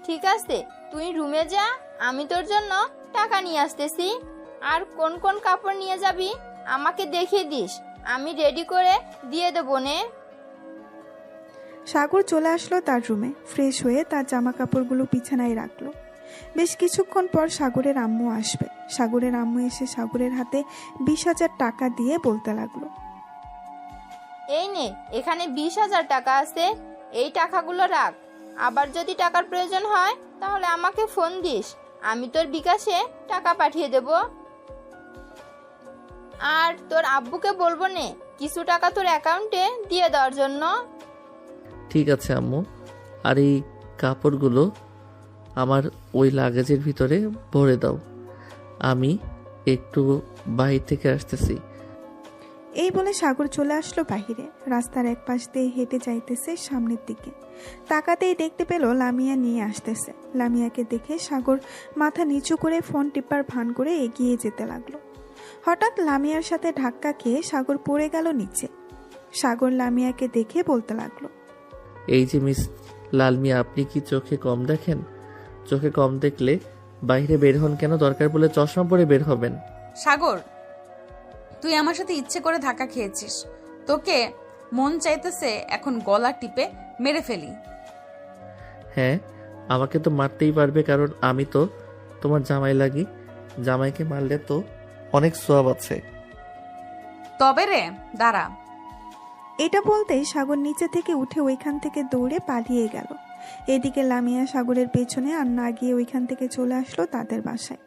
ঠিক আছে, তুই রুমে যা, আমি তোর জন্য টাকা নিয়ে আসতেছি। আর কোন কোন কাপড় নিয়ে যাবি আমাকে দেখিয়ে দিস, আমি রেডি করে দিয়ে দেবো নে। সাগর চলে আসলো তার রুমে। ফ্রেশ হয়ে তার জামা কাপড়গুলো বিছানায় রাখলো। বেশ কিছুক্ষণ পর সাগরের আম্মু আসবে। সাগরের আম্মু এসে সাগরের হাতে 20,000 টাকা দিয়ে বলতে লাগলো, এই নে, এখানে 20,000 টাকা আছে, এই টাকাগুলো রাখ। আবার যদি টাকার প্রয়োজন হয় তাহলে আমাকে ফোন দিস, আমি তোর বিকাশে টাকা পাঠিয়ে দেব। আর তোর আব্বুকে বলবো নে কিছু টাকা তোর অ্যাকাউন্টে দিয়ে দেওয়ার জন্য। ঠিক আছে আম্মু, আর এই কাপড়গুলো আমার ওই লাগেজের ভিতরে ভরে দাও। আমি একটু বাহির থেকে আসতেছি। এই বলে সাগর চলে আসলো বাহিরে। রাস্তার এক পাশ দিয়ে হেঁটে যাইতেছে সামনের দিকে। তাকাতেই দেখতে পেল লামিয়া নিয়ে আসতেছে। লামিয়াকে দেখে সাগর মাথা নিচু করে ফোন টিপার ভান করে এগিয়ে যেতে লাগলো। হঠাৎ লামিয়ার সাথে ধাক্কা খেয়ে সাগর পড়ে গেল নিচে। সাগর লামিয়াকে দেখে বলতে লাগলো, এই যে মিস লালমিয়া, আপনি কি চোখে কম দেখেন? চোখে কম দেখলে বাইরে বের হন কেন? দরকার পড়লে চশমা পরে বের হবেন। সাগর, তুই আমার সাথে ইচ্ছে করে ধাক্কা খেয়েছিস। তোকে মন চাইতেছে এখন গলা টিপে মেরে ফেলি। হ্যাঁ, আমাকে তো মারতেই পারবে, কারণ আমি তো তোমার জামাই লাগি। জামাইকে মারলে তো অনেক সওয়াব আছে। তবে রে, দাঁড়া। এটা বলতেই সাগর নিচে থেকে উঠে ওইখান থেকে দৌড়ে পালিয়ে গেল। এদিকে লামিয়া সাগরের পেছনে আর না গিয়ে ওইখান থেকে চলে আসলো তাদের বাসায়।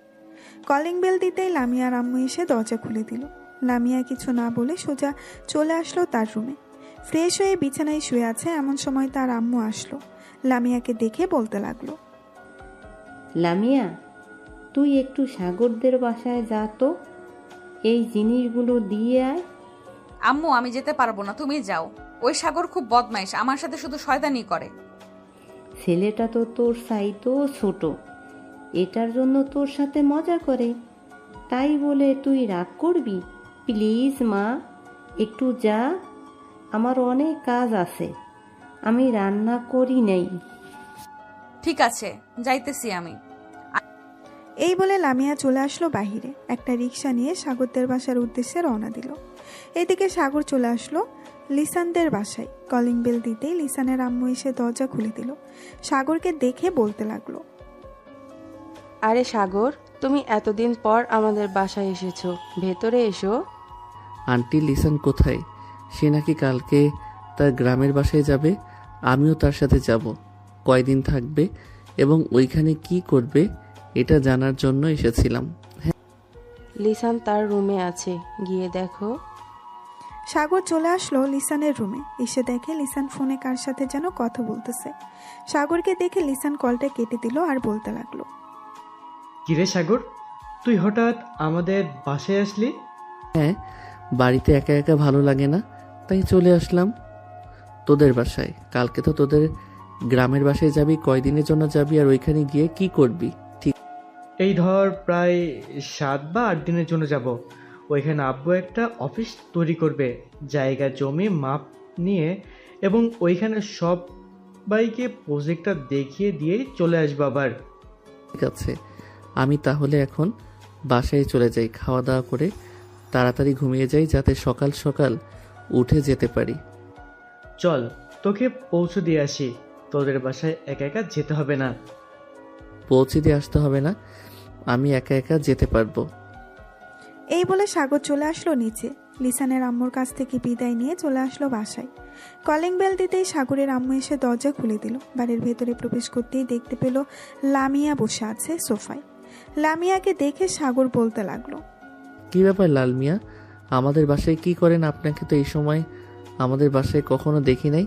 কলিং বেল দিতেই লামিয়ার আম্মু এসে দরজা খুলে দিল। লামিয়া কিছু না বলে সোজা চলে আসলো তার রুমে। ফ্রেশ হয়ে বিছানায় শুয়ে আছে, এমন সময় তার আম্মু আসলো। লামিয়াকে দেখে বলতে লাগলো, লামিয়া, তুই একটু সাগরদের বাসায় যা তো, এই জিনিসগুলো দিয়ে আয়। আম্মু, আমি যেতে পারবো না, তুমি যাও। ওই সাগর খুব বদমাইশ, আমার সাথে শুধু শয়তানি করে। ছেলেটা তো তোর চাইতেও ছোট, এটার জন্য তোর সাথে মজা করে, তাই বলে তুই রাগ করবি? প্লিজ মা, একটু যা, আমার অনেক কাজ আছে, আমি রান্না করি নাই। ঠিক আছে, যাইতেছি আমি। এই বলে লামিয়া চলে আসলো বাহিরে। একটা রিক্সা নিয়ে সাগরদের বাসার উদ্দেশ্যে রওনা দিল। এদিকে সাগর চলে আসলো লিসানদের বাসায়। কলিং বেল দিতেই লিসানের আম্মু এসে দরজা খুলে দিল। সাগরকে দেখে বলতে লাগলো, আরে সাগর, তুমি এতদিন পর আমাদের বাসায় এসেছো, ভেতরে এসো। আন্টি, লিসান কোথায়? সে নাকি কালকে তার গ্রামের বাসায় যাবে। আমিও তার সাথে যাব। কয়দিন থাকবে এবং ওইখানে কি করবে এটা জানার জন্য এসেছিলাম। লিসান তার রুমে আছে, গিয়ে দেখো। সাগর চলে আসলো লিসানের রুমে। এসে দেখে লিসান ফোনে কার সাথে যেন কথা বলতেছে। সাগরকে দেখে লিসান কলটা কেটে দিল আর বলতে লাগলো, কিরে সাগর, তুই হঠাৎ আমাদের বাসায় আসলি? হ্যাঁ, বাড়িতে একা একা ভালো লাগে না, তাই চলে আসলাম তোদের বাসায়। কালকে তো তোদের গ্রামের বাসায় যাবি, কয়দিনের জন্য যাবি আর ওইখানে গিয়ে কি করবি? ঠিক এই ধর প্রায় 7 বা 8 দিনের জন্য যাব। ওইখানে আব্বু একটা অফিস তৈরি করবে, জায়গা জমি মাপ নিয়ে, এবং ওইখানে সবাইকে প্রজেক্টটা দেখিয়ে দিয়েই চলে আসবো আবার। ঠিক আছে, আমি তাহলে এখন বাসায় চলে যাই, খাওয়া দাওয়া করে তাড়াতাড়ি ঘুমিয়ে যাই যাতে সকাল সকাল উঠে যেতে পারি। চল তোকে পৌঁছে দিয়ে আসি, তোদের বাসায় একা একা যেতে হবে না। পৌঁছে দিয়ে আসতে হবে না, আমি একা একা যেতে পারবো। এই বলে সাগর চলে আসলো নিচে। লিসানের আম্মুর কাছ থেকে বিদায় নিয়ে চলে আসলো বাসায়। কলিং বেল দিতেই সাগরের আম্মু এসে দরজা খুলে দিল। বাড়ির ভেতরে প্রবেশ করতেই দেখতে পেল লামিয়া বসে আছে সোফায়। লামিয়াকে দেখে সাগর বলতে লাগলো, কি ব্যাপার লাল মিয়া, আমাদের বাসায় কি করেন? আপনাকে তো এই সময় আমাদের বাসায় কখনো দেখি নাই।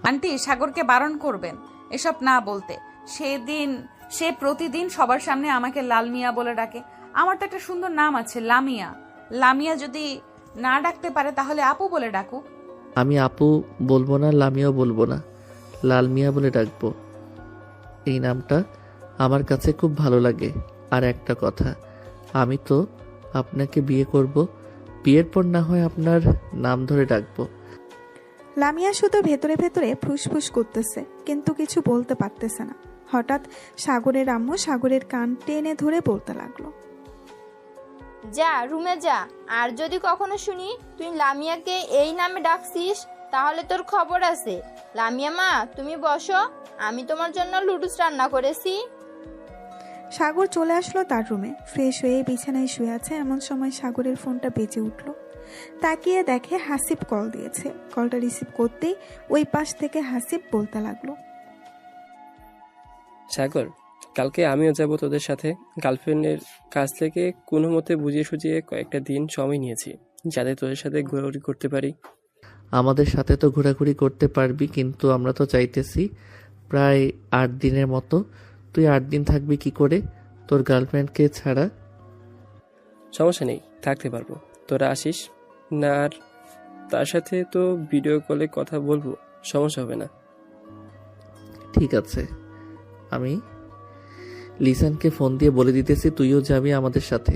আন্টি, সাগরকে বারণ করবেন এসব না বলতে। সে প্রতিদিন সবার সামনে আমাকে লাল মিয়া বলে ডাকে। আমার তো একটা সুন্দর নাম আছে, লামিয়া। লামিয়া যদি না ডাকতে পারে তাহলে আপু বলে ডাকুক। আমি আপু বলবো না, লামিয়াও বলবো না, লাল মিয়া বলে ডাকবো। এই নামটা আমার কাছে খুব ভালো লাগে। আর একটা কথা, আমি তো আপনাকে বিয়ে করব, বিয়ের পর না হয় আপনার নাম ধরে ডাকবো। লামিয়া শুধু ভেতরে ভেতরে ফুসফুস করতেছে, কিন্তু কিছু বলতে পারতেছে না। হঠাৎ সাগরের আম্মু সাগরের কান টেনে ধরে বলতে লাগলো, যা রুমে যা, আর যদি কখনো শুনি তুই লামিয়াকে এই নামে ডাকছিস তাহলে তোর খবর আছে। লামিয়া মা, তুমি বসো, আমি তোমার জন্য লুডুস রান্না করেছি। সাগর চলে আসলো তার রুমে। ফ্রেশ হয়ে বিছানায় শুয়ে আছে। এমন সময় সাগরের ফোনটা বেজে উঠল। তাকিয়ে দেখে হাসিব কল দিয়েছে। কলটা রিসিভ করতেই ওই পাশ থেকে হাসিব বলতে লাগলো, সাগর, কালকে আমিও যাব তোদের সাথে। গার্লফ্রেন্ডের কাছ থেকে কোনো মতে বুঝিয়ে সুঝিয়ে কয়েকটা দিন সময় নিয়েছি যাতে তোদের সাথে ঘোরাঘুরি করতে পারি। আমাদের সাথে তো ঘোরাঘুরি করতে পারবি, কিন্তু আমরা তো চাইতেছি প্রায় 8 দিনের মতো। তুই 8 দিন থাকবি কি করে তোর গার্লফ্রেন্ডকে ছাড়া? সমস্যা নেই, থাকতে পারবো, তোরা আসিস না। আর তার সাথে তো ভিডিও কলে কথা বলবো, সমস্যা হবে না। ঠিক আছে, আমি লিসানকে ফোন দিয়ে বলে দিতেছি তুইও যাবি আমাদের সাথে।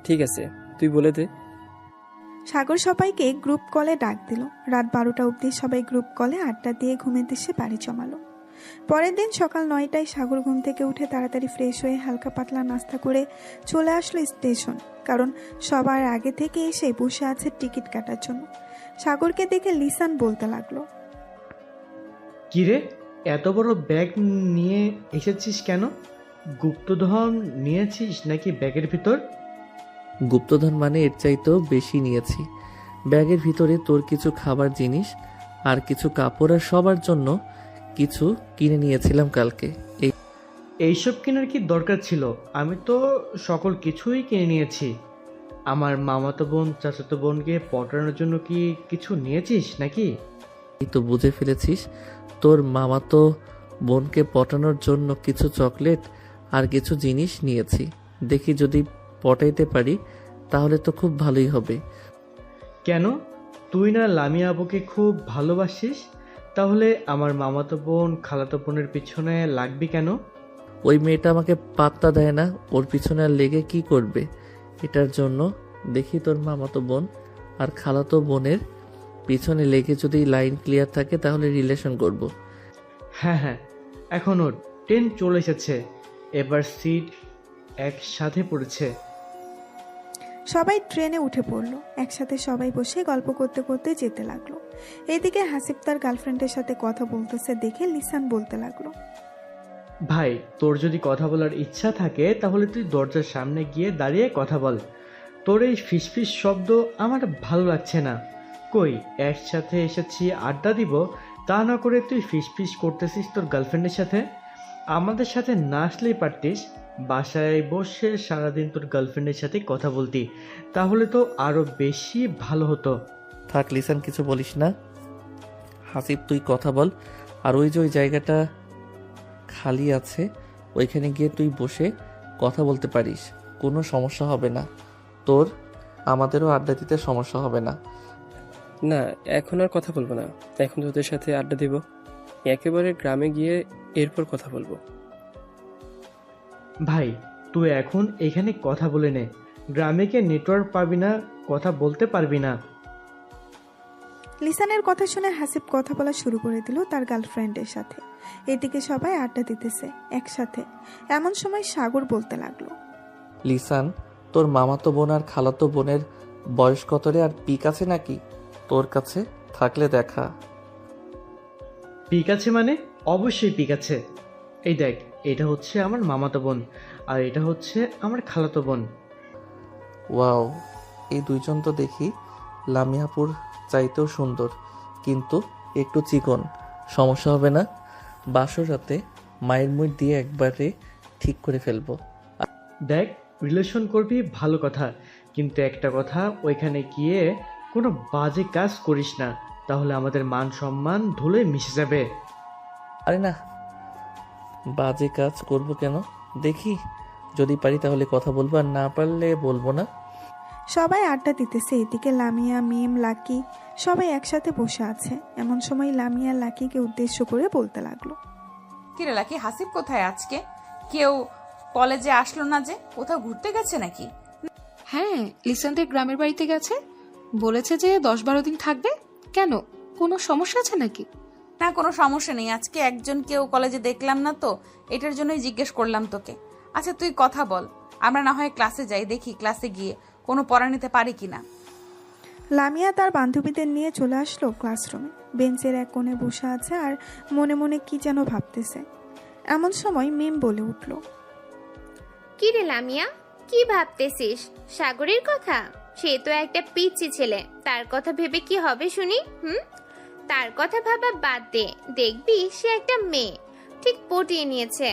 ঠিক আছে, তুই বলে দে। সাগর সবাইকে গ্রুপ কলে ডাক দিল। রাত 12টা অবধি সবাই গ্রুপ কলে আড্ডা দিয়ে ঘুমের দেশে বাড়ি জমালো। পরের দিন সকাল 9টায় সাগর ঘুম থেকে উঠে তাড়াতাড়ি ফ্রেশ হয়ে হালকা পাতলা নাস্তা করে চলে আসলো স্টেশন, কারণ সবার আগে থেকে এসে বসে আছে টিকিট কাটার জন্য। সাগরকে দেখে লিসান বলতে লাগলো, কিরে, এত বড় ব্যাগ নিয়ে এসেছিস কেন? গুপ্তধন নিয়েছিস নাকি ব্যাগের ভিতর? গুপ্তধন মানে এর চাইতেও বেশি নিয়েছি। ব্যাগের ভিতরে তোর কিছু খাবার জিনিস আর কিছু কাপড় আর সবার জন্য কিছু কিনে নিয়েছিলাম কালকে। এইসব কেনার কি দরকার ছিল? আমি তো সকল কিছুই কিনে নিয়েছি। আমার মামাতো বোন চাচাতো বোনকে পটানোর জন্য কি কিছু নিয়েছিস নাকি? এই তো বুঝে ফেলেছিস, তোর মামাতো বোনকে পটানোর জন্য কিছু চকলেট আর কিছু জিনিস নিয়েছি। দেখি যদি পটাইতে পারি তাহলে তো খুব ভালোই হবে। কেন, তুই না লামিয়া আবুকে খুব ভালোবাসিস? তাহলে আমার মামাতো বোন খালাতো বোনের পিছনে লাগবি কেন? ওই মেয়েটা আমাকে পাত্তা দেয় না, ওর পিছনে আর লেগে কি করবে? এটার জন্য দেখি তোর মামাতো বোন আর খালাতো বোনের পিছনে লেগে যদি লাইন ক্লিয়ার থাকে তাহলে রিলেশন করব। হ্যাঁ হ্যাঁ, এখন ওর ট্রেন চলে এসেছে, এবার সিট একসাথে পড়েছে। সবাই ট্রেনে উঠে পড়লো। একসাথে সবাই বসে গল্প করতে করতে যেতে লাগলো। এদিকে হাসিব তার গার্লফ্রেন্ডের সাথে কথা বলতেছে দেখে লিসান বলতে লাগলো, ভাই, তোর যদি কথা বলার ইচ্ছা থাকে তাহলে তুই দরজার সামনে গিয়ে দাঁড়িয়ে কথা বল। তোর এই ফিসফিস শব্দ আমার ভালো লাগছে না। কই, একসাথে এসেছি আড্ডা দিব, তা না করে তুই ফিসফিস করতেছিস তোর গার্লফ্রেন্ডের সাথে। আমাদের সাথে না আসলেই পারতিস, বাসায় বসে সারাদিন তোর গার্লফ্রেন্ডের সাথে কথা বলতি, তাহলে তো আরো বেশি ভালো হতো। থাক লিসান, কিছু বলিস না। হাসিব তুই কথা বল, আর ওই যে ওই জায়গাটা খালি আছে ওইখানে গিয়ে তুই বসে কথা বলতে পারিস, কোনো সমস্যা হবে না তোর, আমাদেরও আড্ডা দিতে সমস্যা হবে না। না, এখন আর কথা বলবো না, এখন তোদের সাথে আড্ডা দিব, একেবারে গ্রামে গিয়ে এরপর কথা বলবো। ভাই তুই এখন এখানে কথা বলে নে, গ্রামে গিয়ে নেটওয়ার্ক পাবি না, কথা বলতে পারবি না। লিসানের কথা শুনে হাসিব কথা বলা শুরু করে দিল তার গার্লফ্রেন্ডের সাথে। এদিকে সবাই আড্ডা দিতেছে একসাথে। এমন সময় সাগর বলতে লাগলো, লিসান, তোর মামাতো বোন আর খালাতো বোনের বয়স কত রে, আর পিক আছে নাকি তোর কাছে? থাকলে দেখা। পিক আছে মানে? অবশ্যই পিক আছে। এই দেখ, এটা হচ্ছে আমার মামাতো বোন আর এটা হচ্ছে আমার খালাতো বোন। ওয়াও, এই দুইজন তো দেখি লামিয়াপুর চাইতেও সুন্দর, কিন্তু একটু চিকন। সমস্যা হবে না? বাসর রাতে মায়ের মুখ দিয়ে একবারে ঠিক করে ফেলবো। দেখ, রিলেশন করবি ভালো কথা, কিন্তু একটা কথা, ওইখানে গিয়ে কোনো বাজে কাজ করিস না, তাহলে আমাদের মান সম্মান ধুলোয় মিশে যাবে। আরে না, বাজে কাজ করব কেন? দেখি যদি পারি তাহলে কথা বলবো, আর না পারলে বলবো না। সবাই আড্ডা দিতেছে। এদিকে লামিয়া, মিম, লাকি সবাই একসাথে বসে আছে। এমন সময় লামিয়া লাকিকে উদ্দেশ্য করে বলতে লাগলো, কিরে লাকি, হাসিব কোথায় আজকে? কেউ কলেজে আসলো না যে? কোথাও ঘুরতে গেছে নাকি? হ্যাঁ, লিসানদের গ্রামের বাড়িতে গেছে, বলেছে যে 10-12 দিন থাকবে। কেন, কোনো সমস্যা আছে নাকি? না, কোনো সমস্যা নেই। আজকে কেউ কলেজে দেখলাম না তো, এটার জন্যই জিজ্ঞেস করলাম তোকে। আচ্ছা তুই কথা বল, আমরা না হয় ক্লাসে যাই, দেখি ক্লাসে গিয়ে কোনো পড়া নিতে পারি কিনা। লামিয়া তার বান্ধবীদের নিয়ে চলে আসলো ক্লাসরুমে। বেঞ্চের এক কোণে বসে আছে আর মনে মনে কি যেন ভাবতেছে। এমন সময় মিম বলে উঠল, কি রে লামিয়া, কি ভাবতেছিস? সাগরের কথা? সে তো একটা পিচ্চি ছেলে, তার কথা ভেবে কি হবে শুনি? তার কথা ভাবা বাদ দে, দেখবি সে একটা মেয়ে, ঠিক পটিয়ে নিয়েছে।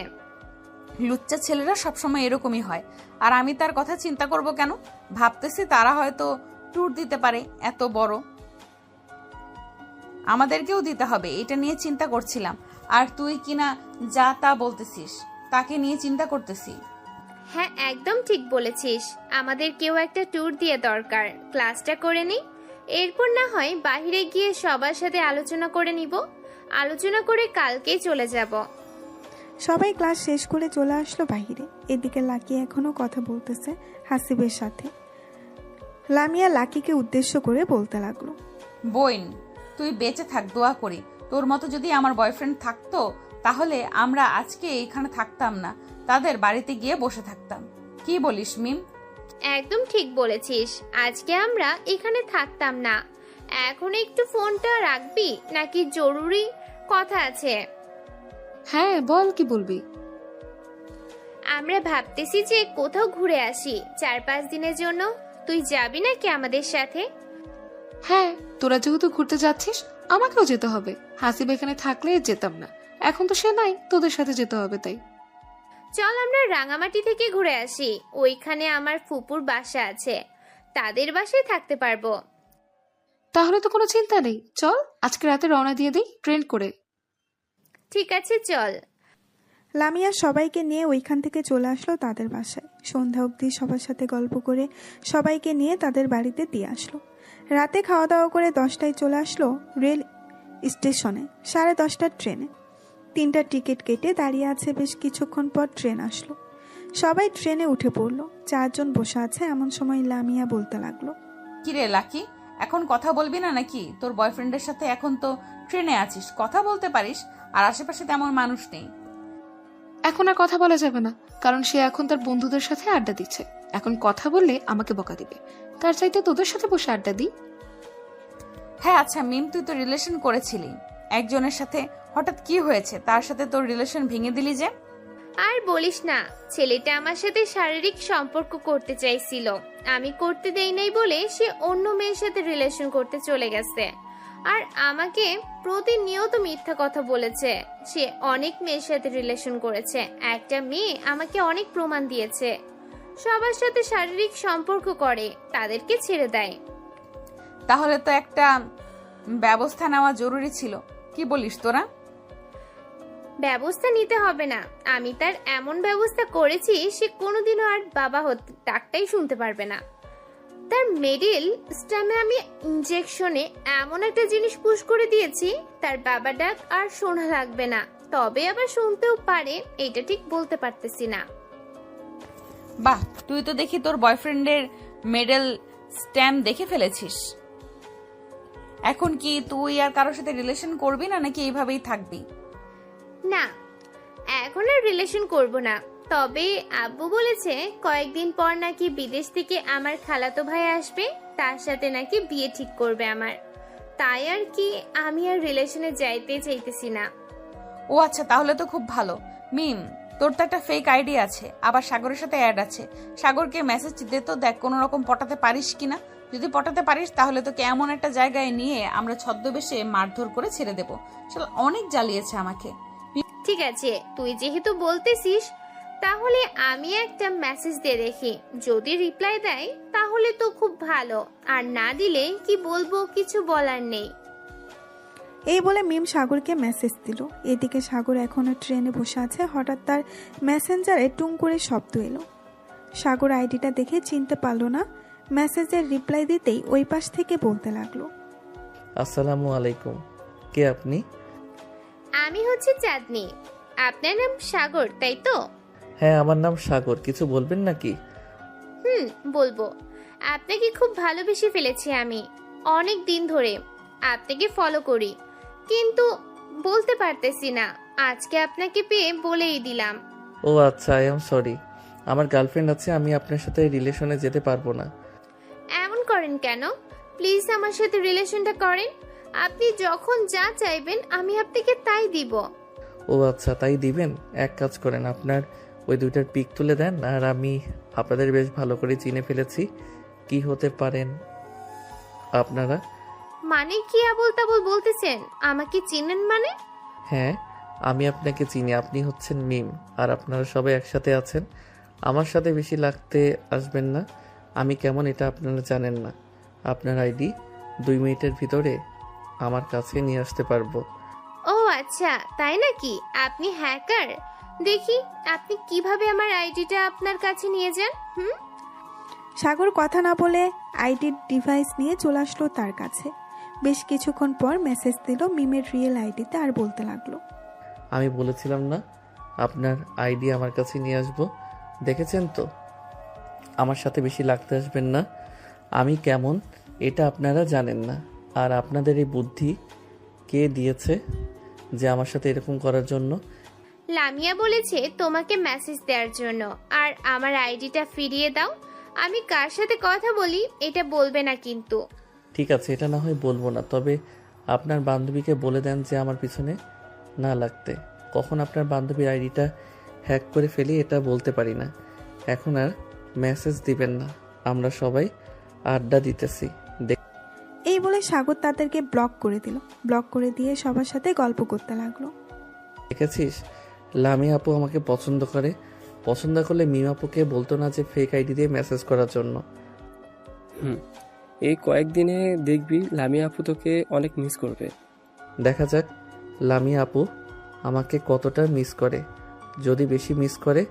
লুচ্চা ছেলেরা সবসময় এরকমই হয়, আর আমি তার কথা চিন্তা করব কেন? ভাবতেছি তারা হয়তো ট্যুর দিতে পারে এত বড়, আমাদেরকেও দিতে হবে, এটা নিয়ে চিন্তা করছিলাম। আর তুই কিনা যা তা বলতেছিস, তাকে নিয়ে চিন্তা করতেছি। হ্যাঁ, একদম ঠিক বলেছিস, আমাদের কেউ একটা ট্যুর দিয়ে দরকার। ক্লাসটা করে নি, এরপর না হয় বাইরে গিয়ে সবার সাথে আলোচনা করে নিব, আলোচনা করে কালকেই চলে যাব। সবাই ক্লাস শেষ করে চলে আসলো বাহিরে। এদিকে লাকি এখনো কথা বলতেছে হাসিবের সাথে। লামিয়া লাকিকে উদ্দেশ্য করে বলতে লাগলো, বোন, তুই বেঁচে থাক, দোয়া করি। তোর মতো যদি আমার বয়ফ্রেন্ড থাকতো তাহলে আমরা আজকে এইখানে থাকতাম না, তাদের বাড়িতে গিয়ে বসে থাকতাম। কি বলিস মিম? একদম ঠিক বলেছিস, আজকে আমরা এখানে থাকতাম না। এখন একটু ফোনটা রাখবি নাকি জরুরি কথা আছে? হ্যাঁ বল, কি বলবি? আমরা ভাবতেছি যে কোথাও ঘুরে আসি 4-5 দিনের জন্য। তুই যাবি নাকি আমাদের সাথে? হ্যাঁ, তোরা যেহেতু ঘুরতে যাচ্ছিস আমাকেও যেতে হবে। হাসিব এখানে থাকলে যেতাম না, এখন তো সে নাই, তোদের সাথে যেতে হবে। তাই চল আমরা রাঙামাটি থেকে ঘুরে আসি, ওইখানে আমার ফুপুর বাসা আছে, তাদের বাসায় থাকতে পারবো। তাহলে তো কোনো চিন্তা নেই, চল আজকে রাতে রওনা দিয়ে দিই ট্রেন করে। ঠিক আছে চল। লামিয়া সবাইকে নিয়ে ওইখান থেকে চলে আসলো তাদের বাসায়। সন্ধ্যা অবধি সবার সাথে গল্প করে সবাইকে নিয়ে তাদের বাড়িতে দিয়ে আসলো। রাতে খাওয়া দাওয়া করে 10টায় চলে আসলো রেল স্টেশনে 10:30টার ট্রেনে। 3টা টিকিট কেটে দাঁড়িয়ে আছে। বেশ কিছুক্ষণ পর ট্রেন আসলো। সবাই ট্রেনে উঠে পড়লো। 4 জন বসে আছে। এমন সময় লামিয়া বলতে লাগলো, কিরে লাকি, এখন কথা বলবি না নাকি? তোর বয়ফ্রেন্ডের সাথে এখন তো ট্রেনে আছিস, কথা বলতে পারিস, আর আশেপাশে তেমন মানুষ নেই। এখন আর কথা বলা যাবে না, কারণ সে এখন তার বন্ধুদের সাথে আড্ডা দিচ্ছে। এখন কথা বললে আমাকে বকা দিবে, তার চাইতে তোদের সাথে বসে আড্ডা দিই। হ্যাঁ আচ্ছা মিম, তুই তো রিলেশন করেছিলি একজনের সাথে, হঠাৎ কি হয়েছে? তার সাথে তোর রিলেশন ভেঙে দিলি যে? আর বলিস না, ছেলেটা আমার সাথে শারীরিক সম্পর্ক করতে চাইছিল, আমি করতে দেই নাই বলে সে অন্য মেয়ের সাথে রিলেশন করতে চলে গেছে। আর আমাকে প্রতিনিয়ত মিথ্যা কথা বলেছে। সে অনেক মেয়ের সাথে রিলেশন করেছে। একটা মেয়ে আমাকে অনেক প্রমাণ দিয়েছে। সবার সাথে শারীরিক সম্পর্ক করে, তাদেরকে ছেড়ে দেয়। তাহলে তো একটা ব্যবস্থা নেওয়া জরুরি ছিল। কি বলিস তোরা? ব্যবস্থা নিতে হবে না, আমি তার এমন ব্যবস্থা করেছি সে কোনোদিনও আর বাবা ডাকটাই শুনতে পারবে না। তার মিডল স্ট্যামে আমি ইনজেকশনে এমন একটা জিনিস পুশ করে দিয়েছি, তার বাবা ডাক আর শোনা লাগবে না। তবে আবার শুনতেও পারে, এটা ঠিক বলতে পারতেছি না। বাহ, তুই তো দেখি তোর বয়ফ্রেন্ডের মেডেল স্ট্যাম্প দেখে ফেলেছিস। এখন কি তুই আর কারোর সাথে রিলেশন করবি না, নাকি এইভাবেই থাকবি? না, এখন আর রিলেশন করব না। তবে আব্বু বলেছে কয়েকদিন পর নাকি বিদেশ থেকে আমার খালাতো ভাই আসবে, তার সাথে নাকি বিয়ে ঠিক করবে আমার। তাই আর কি আমি আর রিলেশনে যাইতে চাইতেছি না। ও আচ্ছা, তাহলে তো খুব ভালো। মিম, তোর তো একটা ফেক আইডি আছে, আবার সাগরের সাথে অ্যাড আছে। সাগরকে মেসেজ দে তো, দেখ কোনো রকম পটাতে পারিস কিনা। যদি পটাতে পারিস তাহলে তোকে এমন একটা জায়গায় নিয়ে আমরা ছদ্মবেশে মারধর করে ছেড়ে দেবো। শালা অনেক জ্বালিয়েছে আমাকে। ঠিক আছে, তুই যেহেতু বলতেছিস তাহলে আমি একটা মেসেজ দিয়ে দেখি। যদি রিপ্লাই দেয় তাহলে তো খুব ভালো, আর না দিলে কি বলবো কিছু বলার নেই। এই বলে মিম সাগরকে মেসেজ দিল। এদিকে সাগর এখনো ট্রেনে বসে আছে। হঠাৎ তার মেসেঞ্জারে টুং করে শব্দ এলো। সাগর আইডিটা দেখে চিনতে পারলো না। মেসেজের রিপ্লাই দিতেই ওই পাশ থেকে বলতে লাগলো, আসসালামু আলাইকুম, কে আপনি? আমি হচ্ছে চাঁদনি। আপনার নাম সাগর, তাই তো? হ্যাঁ, আমার নাম সাগর। কিছু বলবেন নাকি? বলবো। আপনাকে খুব ভালোবেসে ফেলেছি আমি। অনেক দিন ধরে আপনাকে ফলো করি, কিন্তু বলতে পারতেছি না। আজকে আপনাকে পেয়ে বলেই দিলাম। ও আচ্ছা, আই এম সরি। আমার গার্লফ্রেন্ড আছে, আমি আপনার সাথে রিলেশনে যেতে পারবো না। এমন করেন কেন? প্লিজ আমার সাথে রিলেশনটা করেন। আপনি যখন যা চাইবেন আমি আপনাকে তাই দিব। ও আচ্ছা, তাই দিবেন? এক কাজ করেন, আপনার ওই দুইটার পিক তুলে দেন। আর আমি আপনাদের বেশ ভালো করে চিনে ফেলেছি। কি হতে পারেন আপনারা? মানে কি আবল তাবল বলতেছেন? আমাকে চিনেন মানে? হ্যাঁ, আমি আপনাকে চিনি। আপনি হচ্ছেন মিম, আর আপনারা সবাই একসাথে আছেন। আমার সাথে বেশি লাগতে আসবেন না। আমি কেমন এটা আপনারা জানেন না। আপনার আইডি 2 মিনিটের ভিতরে আমার কাছে নিয়ে আসতে পারবো। ও আচ্ছা, তাই নাকি? আপনি হ্যাকার? দেখি আপনি কিভাবে আমার আইডিটা আপনার কাছে নিয়ে যান। সাগর কথা না বলে আইডির ডিভাইস নিয়ে চলে আসলো তার কাছে। বেশ কিছুক্ষণ পর মেসেজ দিল মিমের রিয়েল আইডিতে, আর বলতে লাগলো, আমি বলেছিলাম না আপনার আইডি আমার কাছে নিয়ে আসবো? দেখেছেন তো? আমার সাথে বেশি লাগতে আসবেন না। আমি কেমন এটা আপনারা জানেন না। আর আপনাদের এই বুদ্ধি কে দিয়েছে যে আমার সাথে এরকম করার জন্য? লামিয়া বলেছে তোমাকে মেসেজ দেওয়ার জন্য। আর আমার আইডিটা ফিরিয়ে দাও। আমি কার সাথে কথা বলি এটা বলবে না কিন্তু। ঠিক আছে, এটা না হয় বলবো না, তবে আপনার বান্ধবীকে বলে দেন যে আমার পিছনে না লাগতে। কখন আপনার বান্ধবীর আইডিটা হ্যাক করে ফেলি এটা বলতে পারি না। এখন আর মেসেজ দিবেন না, আমরা সবাই আড্ডা দিতেছি। এই বলে সাগর তাদেরকে ব্লক করে দিল। ব্লক করে দিয়ে সবার সাথে গল্প করতে লাগলো। দেখেছিস, লামি আপু আমাকে পছন্দ করে। পছন্দ করলে মিম আপুকে বলতো না যে ফেক আইডি দিয়ে মেসেজ করার জন্য। এই কয়েকদিনে দেখবি লামিয়া আপু তোকে অনেক মিস করবে। দেখা যাক লামি আপু আমাকে কতটা মিস করে। যদি বেশি মিস করে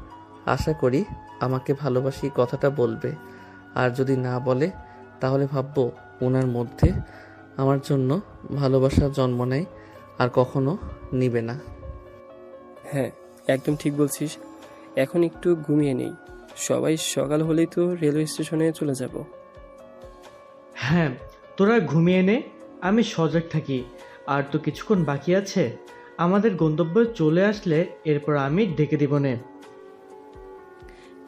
আশা করি আমাকে ভালোবাসি কথাটা বলবে। আর যদি না বলে তাহলে ভাববো ওনার মধ্যে আমার জন্য ভালোবাসা জন্ম নেয় আর কখনো নিবে না। হ্যাঁ, একদম ঠিক বলছিস। এখন একটু ঘুমিয়ে নেই, সবাই সকাল হলেই তো রেলওয়ে স্টেশনে চলে যাব। হ্যাঁ, তোরা ঘুমিয়ে নে, আমি সজাগ থাকি। আর তো কিছুক্ষণ বাকি আছে। আমাদের গন্তব্যে চলে আসলে এরপর আমি ডেকে দিব নে।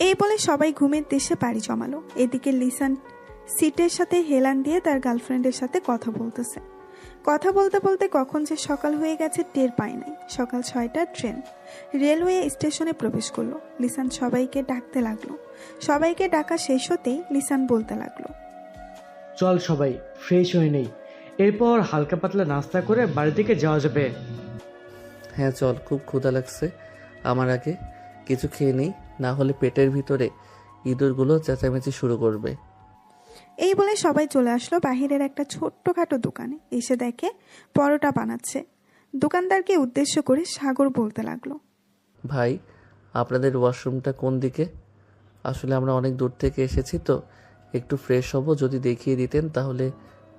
এই বলে সবাই ঘুমের দেশে পাড়ি জমালো। এদিকে লিসান সিটের সাথে হেলান দিয়ে তার গার্লফ্রেন্ডের সাথে কথা বলতেছে। কথা বলতে বলতে কখন যে সকাল হয়ে গেছে টের পায় নাই। সকাল 6টার ট্রেন রেলওয়ে স্টেশনে প্রবেশ করলো। লিসান সবাইকে ডাকতে লাগলো। সবাইকে ডাকা শেষ হতেই লিসান বলতে লাগলো, চল সবাই ফ্রেশ হয়ে নেই, এরপর হালকা পাতলা নাস্তা করে বাড়ির দিকে যাওয়া যাবে। হ্যাঁ চল, খুব ক্ষুধা লাগছে। আমার আগে কিছু খেয়ে নেই, না হলে পেটের ভিতরে ইঁদুরগুলো চেঁচামেচি শুরু করবে। এই বলে সবাই চলে আসলো বাহিরের একটা ছোট্টখাটো দোকানে। এসে দেখে পরোটা বানাচ্ছে। দোকানদারকে উদ্দেশ্য করে সাগর বলতে লাগলো, ভাই, আপনাদের ওয়াশরুমটা কোন দিকে? আসলে আমরা অনেক দূর থেকে এসেছি তো, একটু ফ্রেশ হব, যদি দেখিয়ে দিতেন তাহলে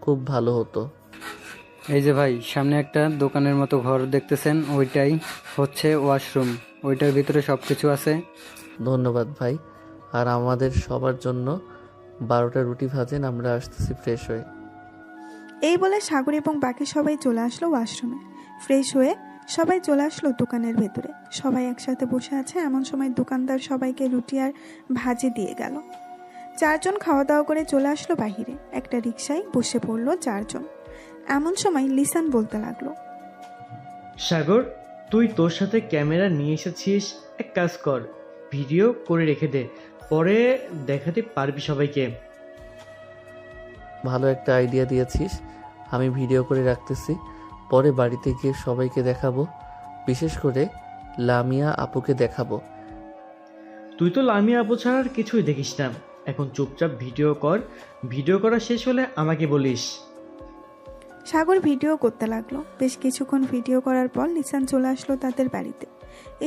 খুব ভালো হতো। এই যে ভাই, সামনে একটা দোকানের মতো ঘর দেখতেছেন, ওইটাই হচ্ছে ওয়াশরুম। ওইটার ভিতরে সব কিছু আছে। ধন্যবাদ ভাই। আর আমাদের সবার জন্য 12টা রুটি ভাজেন, আমরা আসতেছি ফ্রেশ হয়ে। এই বলে সাগর এবং বাকি সবাই চলে আসলো ওয়াশরুমে। ফ্রেশ হয়ে সবাই চলে আসলো দোকানের ভেতরে। সবাই একসাথে বসে আছে, এমন সময় দোকানদার সবাইকে রুটি আর ভাজি দিয়ে গেল। 4 জন খাওয়া দাওয়া করে চলে আসলো বাহিরে। একটা রিকশায় বসে পড়লো 4 জন। এমন সময় লিসান বলতে লাগলো, সাগর, তুই তোর সাথে ক্যামেরা নিয়ে এসেছিস, এক কাজ কর, ভিডিও করে রেখে দে, পরে দেখাতে পারবি সবাইকে। ভালো একটা আইডিয়া দিয়েছিস, আমি ভিডিও করে রাখতেছি, পরে বাড়িতে গিয়ে সবাইকে দেখাবো, বিশেষ করে লামিয়া আপুকে দেখাবো। তুই তো লামিয়া আপু ছাড়া আর কিছুই দেখিস না, এখন চুপচাপ ভিডিও কর, ভিডিও করা শেষ হলে আমাকে বলিস। সাগর ভিডিও করতে লাগলো। বেশ কিছুক্ষণ ভিডিও করার পর লিসান চলে আসলো তাদের বাড়িতে।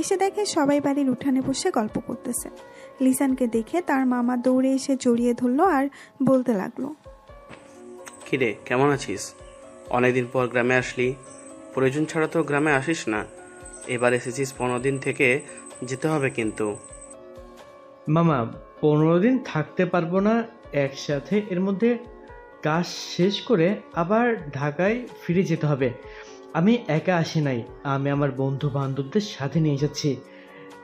এসে দেখে সবাই বাড়ির উঠানে বসে গল্প করতেছে। লিসানকে দেখে তার মামা দৌড়ে এসে জড়িয়ে ধরলো আর বলতে লাগলো, কিরে, কেমন আছিস? অনেকদিন পর গ্রামে আসলি, প্রয়োজন ছাড়া তো গ্রামে আসিস না, এবার এসেছিস 15 দিন থেকে যেতে হবে কিন্তু। মামা, 15 দিন থাকতে পারবো না একসাথে, এর মধ্যে কাজ শেষ করে আবার ঢাকায় ফিরে যেতে হবে। আমি একা আসি নাই, আমি আমার বন্ধু বান্ধবদের সাথে নিয়ে যাচ্ছি।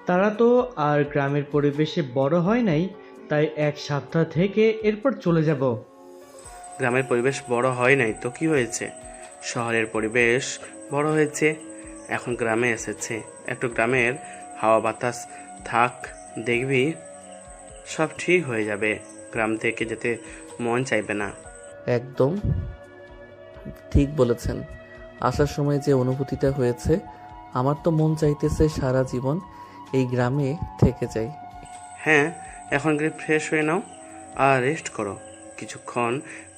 তারা তো আর গ্রামের পরিবেশে বড় হয় নাই, তাই 1 সপ্তাহ থেকে এরপর চলে যাব। গ্রামের পরিবেশ বড় হয় নাই তো কি হয়েছে, শহরের পরিবেশ বড় হয়েছে, এখন গ্রামে এসেছে, একটু গ্রামের হাওয়া বাতাস থাক, দেখবি সব ঠিক হয়ে যাবে, গ্রাম থেকে যেতে মন চাইবে না। একদম ঠিক বলেছেন। আসার সময় যে অনুভূতিটা হয়েছে, আমার তো মন চাইতেছে সারা জীবন এই গ্রামে থেকে যাই। হ্যাঁ, এখন গিয়ে ফ্রেশ হয়ে নাও আর রেস্ট করো কিছুক্ষণ।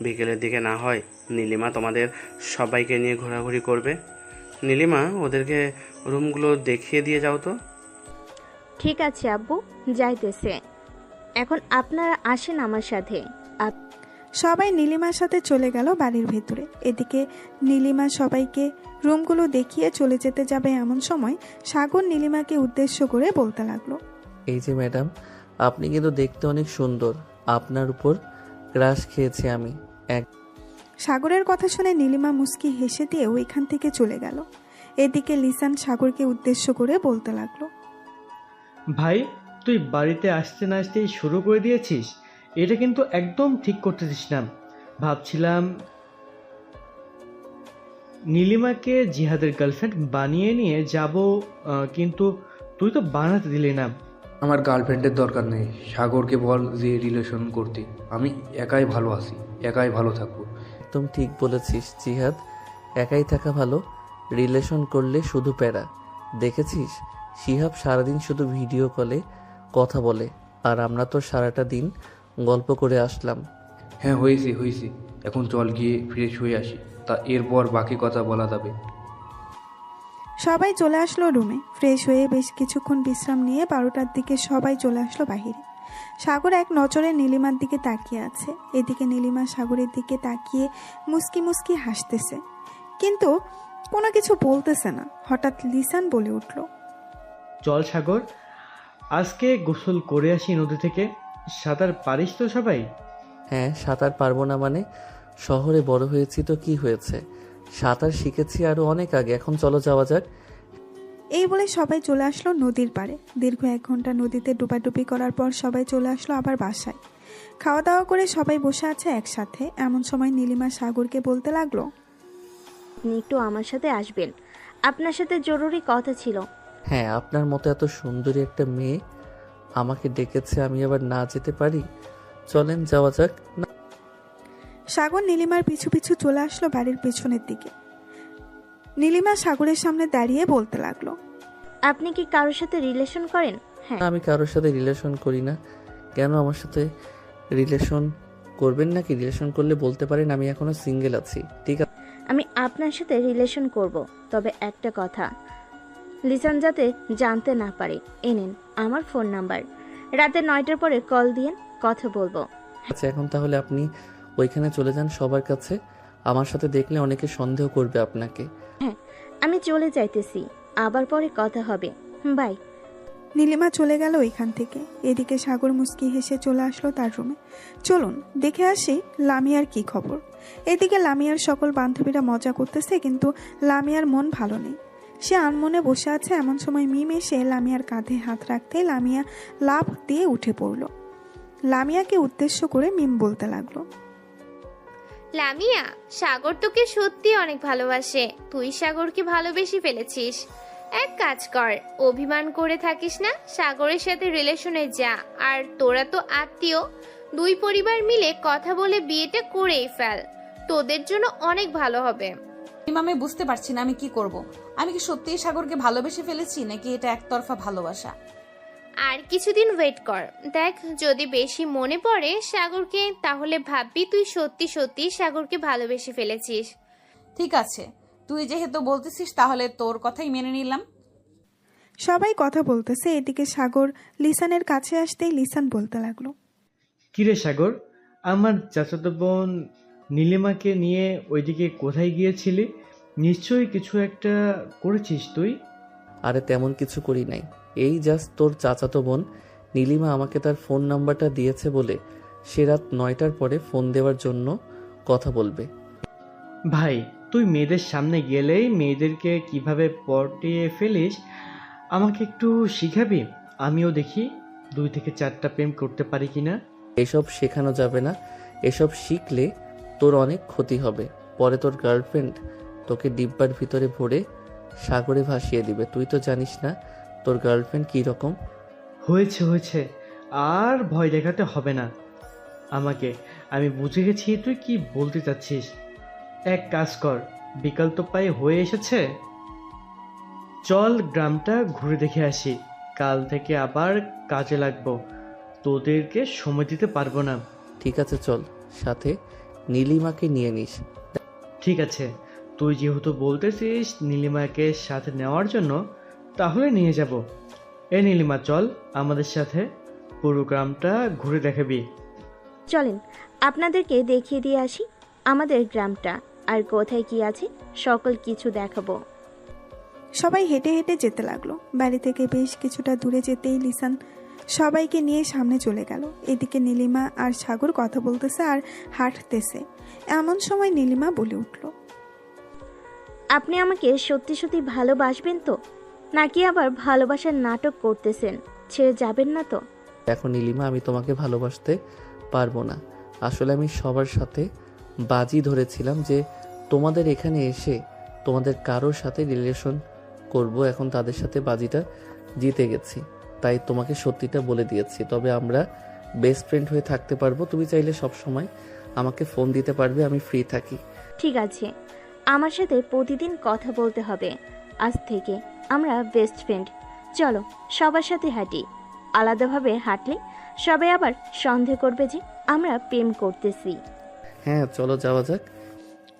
বিকেলের দিকে না হয় নীলিমা তোমাদের সবাইকে নিয়ে ঘোরাঘুরি করবে। নীলিমা, ওদেরকে রুমগুলো দেখিয়ে দিয়ে যাও তো। ঠিক আছে আব্বু, যাইতেছে। এখন আপনারা আসেন আমার সাথে। সবাই নীলিমার সাথে চলে গেল বাড়ির ভেতরে। এদিকে নীলিমা সবাইকে রুমগুলো দেখিয়ে চলে যেতে যাবে, এমন সময় সাগর নীলিমাকে উদ্দেশ্য করে বলতে লাগলো, এই যে ম্যাডাম, আপনি কিন্তু দেখতে অনেক সুন্দর, আপনার উপর ক্রাশ খেয়েছি আমি। সাগরের কথা শুনে নীলিমা মুস্কি হেসে দিয়ে ওইখান থেকে চলে গেল। এদিকে লিসান সাগরকে উদ্দেশ্য করে বলতে লাগলো, ভাই, তুই বাড়িতে আসতে না আসতেই শুরু করে দিয়েছিস, এটা কিন্তু একদম ঠিক করতেছিস না। ভাবছিলাম নীলিমাকে জিহাদের গার্লফ্রেন্ড বানিয়ে নিয়ে যাব, কিন্তু তুই তো বানাতে দিলি না। আমার গার্লফ্রেন্ডের দরকার নেই, সাগরকে বল যে রিলেশন করতে, আমি একাই ভালো আছি, একাই ভালো থাকবো। একদম ঠিক বলেছিস জিহাদ, একাই থাকা ভালো, রিলেশন করলে শুধু প্যারা। দেখেছিস শিহাব সারাদিন শুধু ভিডিও কলে কথা বলে, আর আমরা তো সারাটা দিন গল্প করে আসলাম। হ্যাঁ হয়েছি, এখন চল গিয়ে ফ্রেশ হয়ে আসি, তা এরপর বাকি কথা বলা যাবে। সবাই চলে আসলো রুমে। ফ্রেশ হয়ে বেশ কিছুক্ষণ বিশ্রাম নিয়ে 12টার দিকে সবাই চলে আসলো বাহিরে। সাগর এক নজরে নীলিমার দিকে তাকিয়ে আছে। এদিকে নীলিমা সাগরের দিকে তাকিয়ে মুস্কি মুস্কি হাসতেছে, কিন্তু কোনো কিছু বলতেছে না। হঠাৎ লিসান বলে উঠল, চল সাগর, আজকে গোসল করে আসি নদী থেকে। সাঁতার পারিস তো সবাই? হ্যাঁ, সাঁতার পারবো না মানে? শহরে বড় হয়েছি তো কি হয়েছে, সাঁতার শিখেছি আরো অনেক আগে, এখন চলো যাওয়া যাক। এই বলে সবাই চলে আসলো নদীর পাড়ে। দীর্ঘ 1 ঘন্টা নদীতে ডুবাডুবি করার পর সবাই চলে আসলো আবার বাসায়। খাওয়া দাওয়া করে সবাই বসে আছে একসাথে। এমন সময় নীলিমা সাগরকে বলতে লাগলো, আপনি একটু আমার সাথে আসবেন, আপনার সাথে জরুরি কথা ছিল। হ্যাঁ, আপনার মতো এত সুন্দরী একটা মেয়ে আমাকে ডেকেছে, আমি আবার না যেতে পারি? চলেন যাওয়া যাক। সাগর নীলিমার পিছু পিছু চলে আসলো বাড়ির পেছনের দিকে। নীলিমা সাগরের সামনে দাঁড়িয়ে বলতে লাগলো, আপনি কি কারোর সাথে রিলেশন করেন? হ্যাঁ। আমি কারোর সাথে রিলেশন করি না। কেন আমার সাথে রিলেশন করবেন নাকি? রিলেশন করলে বলতে পারেন, আমি এখনো সিঙ্গেল আছি। ঠিক আছে, আমি আপনার সাথে রিলেশন করব, তবে একটা কথা, লিসান যাতে জানতে না পারে। এ নিন আমার ফোন নাম্বার, রাতে 9টার পরে কল দিয়েন, কথা বলবো। আচ্ছা এখন তাহলে আপনি ওইখানে চলে যান সবার কাছে। আমার সাথে দেখলে অনেকে সন্দেহ করবে আপনাকে। হ্যাঁ, আমি চলে যাইতেছি, আবার পরে কথা হবে, বাই। নীলিমা চলে গেল ওইখান থেকে। এদিকে সাগর মুচকি হেসে চলে আসলো তার রুমে। চলুন দেখে আসি লামিয়ার কি খবর। এদিকে লামিয়ার সকল বান্ধবীরা মজা করতেছে, কিন্তু লামিয়ার মন ভালো নেই। সে আনমনে বসে আছে। এমন সময় মিম এসে লামিয়ার কাঁধে হাত রাখতে লামিয়া লাফ দিয়ে উঠে পড়ল। লামিয়াকে উদ্দেশ্য করে মিম বলতে লাগলো, লামিয়া, সাগর তোকে সত্যি অনেক ভালোবাসে। তুই সাগরকে ভালোবেসে ফেলেছিস। এক কাজ কর, অভিমান করে থাকিস না, সাগরের সাথে রিলেশনে যা। আর তোরা তো আত্মীয়, দুই পরিবার মিলে কথা বলে বিয়েটা করেই ফেল, তোদের জন্য অনেক ভালো হবে। আমি বুঝতে পারছি না আমি কি করব। আমি কি সত্যিই সাগরকে ভালোবেসে ফেলেছি, নাকি এটা একতরফা ভালোবাসা? আর কিছুদিন ওয়েট কর, দেখ যদি বেশি মনে পড়ে সাগরকে, তাহলে ভাববি তুই সত্যি সত্যি সাগরকে ভালোবেসে ফেলেছিস। ঠিক আছে, তুই যেহেতু বলতেছিস তাহলে তোর কথাই মেনে নিলাম। সবাই কথা বলতেছে। এদিকে সাগর লিসানের কাছে আসতেই লিসান বলতে লাগলো, কিরে সাগর, আমার চাচাতো বোন নীলিমাকে নিয়ে ওইদিকে কোথায় গিয়েছিলি? নিশ্চয়ই কিছু একটা করেছিস তুই। আরে তেমন কিছু করি নাই, এই জাস্ট তোর চাচাতো বোন নীলিমা আমাকে তার ফোন নাম্বারটা দিয়েছে বলে সে রাত 9টার পরে ফোন দেওয়ার জন্য কথা বলবে। ভাই, তুই মেয়েদের সামনে গেলেই মেয়েদেরকে কিভাবে পটিয়ে ফেলিস আমাকে একটু শিখাবি? আমিও দেখি 2 থেকে 4টা প্রেম করতে পারি কিনা। এসব শেখানো যাবে না, এসব শিখলে তোর অনেক ক্ষতি হবে। পরে তোর গার্লফ্রেন্ড তোকে ডিব্বার ভিতরে ভরে সাগরে ভাসিয়ে দিবে। তুই তো জানিস না তোর গার্লফ্রেন্ড কী রকম। হয়েছে হয়েছে, আর ভয় দেখাতে হবে না আমাকে। আমি বুঝে গেছি তুই কি বলতে চাচ্ছিস। এক কাজ কর, বিকাল তো প্রায় হয়ে এসেছে, চল গ্রামটা ঘুরে দেখে আসি। কাল থেকে আবার কাজে লাগবো, তোদেরকে সময় দিতে পারবো না। ঠিক আছে চল, সাথে নীলিমাকে নিয়ে নিস। ঠিক আছে, তুই যেহেতু বলতেছিস নীলিমাকে সাথে নেওয়ার জন্য, তাহলে নিয়ে যাব। এ নীলিমা, চল আমাদের সাথে, পুরো গ্রামটা ঘুরে দেখাবি। চলেন আপনাদেরকে দেখিয়ে দিয়ে আসি আমাদের গ্রামটা, আর কোথায় কি আছে সকল কিছু দেখাবো। সবাই হেঁটে হেঁটে যেতে লাগলো। বাড়ি থেকে বেশ কিছুটা দূরে যেতেই লিসান সবাইকে নিয়ে সামনে চলে গেল। এদিকে নীলিমা আর সাগর কথা বলতেছে আর হাঁটতেছে। এমন সময় নীলিমা বলে উঠল, আপনি আমাকে সত্যি সত্যি ভালোবাসবেন তো, নাকি আবার ভালোবাসার নাটক করতেছেন? ছেড়ে যাবেন না তো? দেখো নীলিমা, আমি তোমাকে ভালোবাসতে পারবো না। আসলে আমি সবার সাথে বাজি ধরেছিলাম যে তোমাদের এখানে এসে তোমাদের কারোর সাথে রিলেশন করব। এখন তাদের সাথে বাজিটা জিতে গেছি, তাই তোমাকে সত্যিটা বলে দিয়েছি। তবে আমরা বেস্ট ফ্রেন্ড হয়ে থাকতে পারবো। তুমি চাইলে সব সময় আমাকে ফোন দিতে পারবে, আমি ফ্রি থাকি। ঠিক আছে, আমার সাথে প্রতিদিন কথা বলতে হবে। আজ থেকে আমরা বেস্ট ফ্রেন্ড। চলো সবার সাথে হাঁটি। আলাদাভাবে হাঁটলে সবাই আবার সন্দেহ করবে যে আমরা প্রেম করতেছি। হ্যাঁ চলো যাওয়া যাক।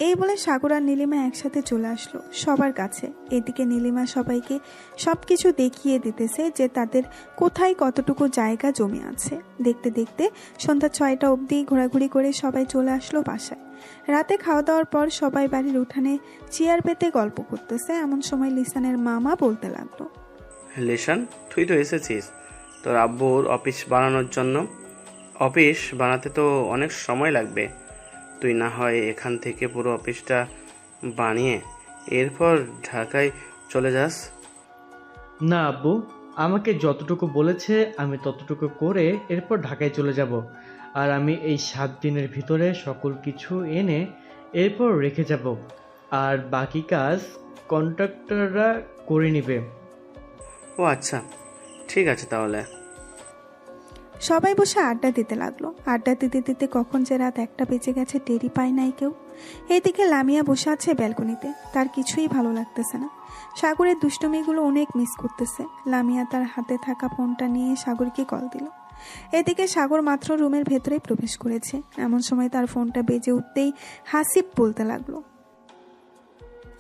এই বলে সাগর আর নীলিমা একসাথে চলে আসলো সবার কাছে। এদিকে নীলিমা সবাইকে সবকিছু দেখিয়ে দিতেছে যে তাদের কোথায় কতটুকু জায়গা জমে আছে। দেখতে দেখতে সন্ধ্যা 6টা অবধি ঘোরাঘুরি করে সবাই চলে আসলো বাসায়। রাতে খাওয়া দাওয়ার পর সবাই বাড়ির উঠানে চেয়ার পেতে গল্প করতেছে। এমন সময় লিসানের মামা বলতে লাগলো, লিসান, তুই তো এসেছিস তোর আব্বুর অফিস বানানোর জন্য। অফিস বানাতে তো অনেক সময় লাগবে, তুই না হয় এখান থেকে পুরো অফিসটা বানিয়ে এরপর ঢাকায় চলে যাস। না আব্বু, আমাকে যতটুকু বলেছে আমি ততটুকু করে এরপর ঢাকায় চলে যাব। আর আমি এই 7 দিনের ভিতরে সকল কিছু এনে এরপর রেখে যাব, আর বাকি কাজ কন্ট্রাক্টররা করে নেবে। ও আচ্ছা, ঠিক আছে তাহলে। সবাই বসে আড্ডা দিতে লাগলো। আড্ডা দিতে দিতে কখন যে রাত 1টা বেজে গেছে টেরই পায় নাই কেউ। এদিকে লামিয়া বসে আছে ব্যালকনিতে, তার কিছুই ভালো লাগতেছে না। সাগরের দুষ্টুমিগুলো অনেক মিস করতেছে। লামিয়া তার হাতে থাকা ফোনটা নিয়ে সাগরকে কল দিল। এদিকে সাগর মাত্র রুমের ভেতরে প্রবেশ করেছে, এমন সময় তার ফোনটা বেজে উঠতেই হাসিব বলতে লাগলো,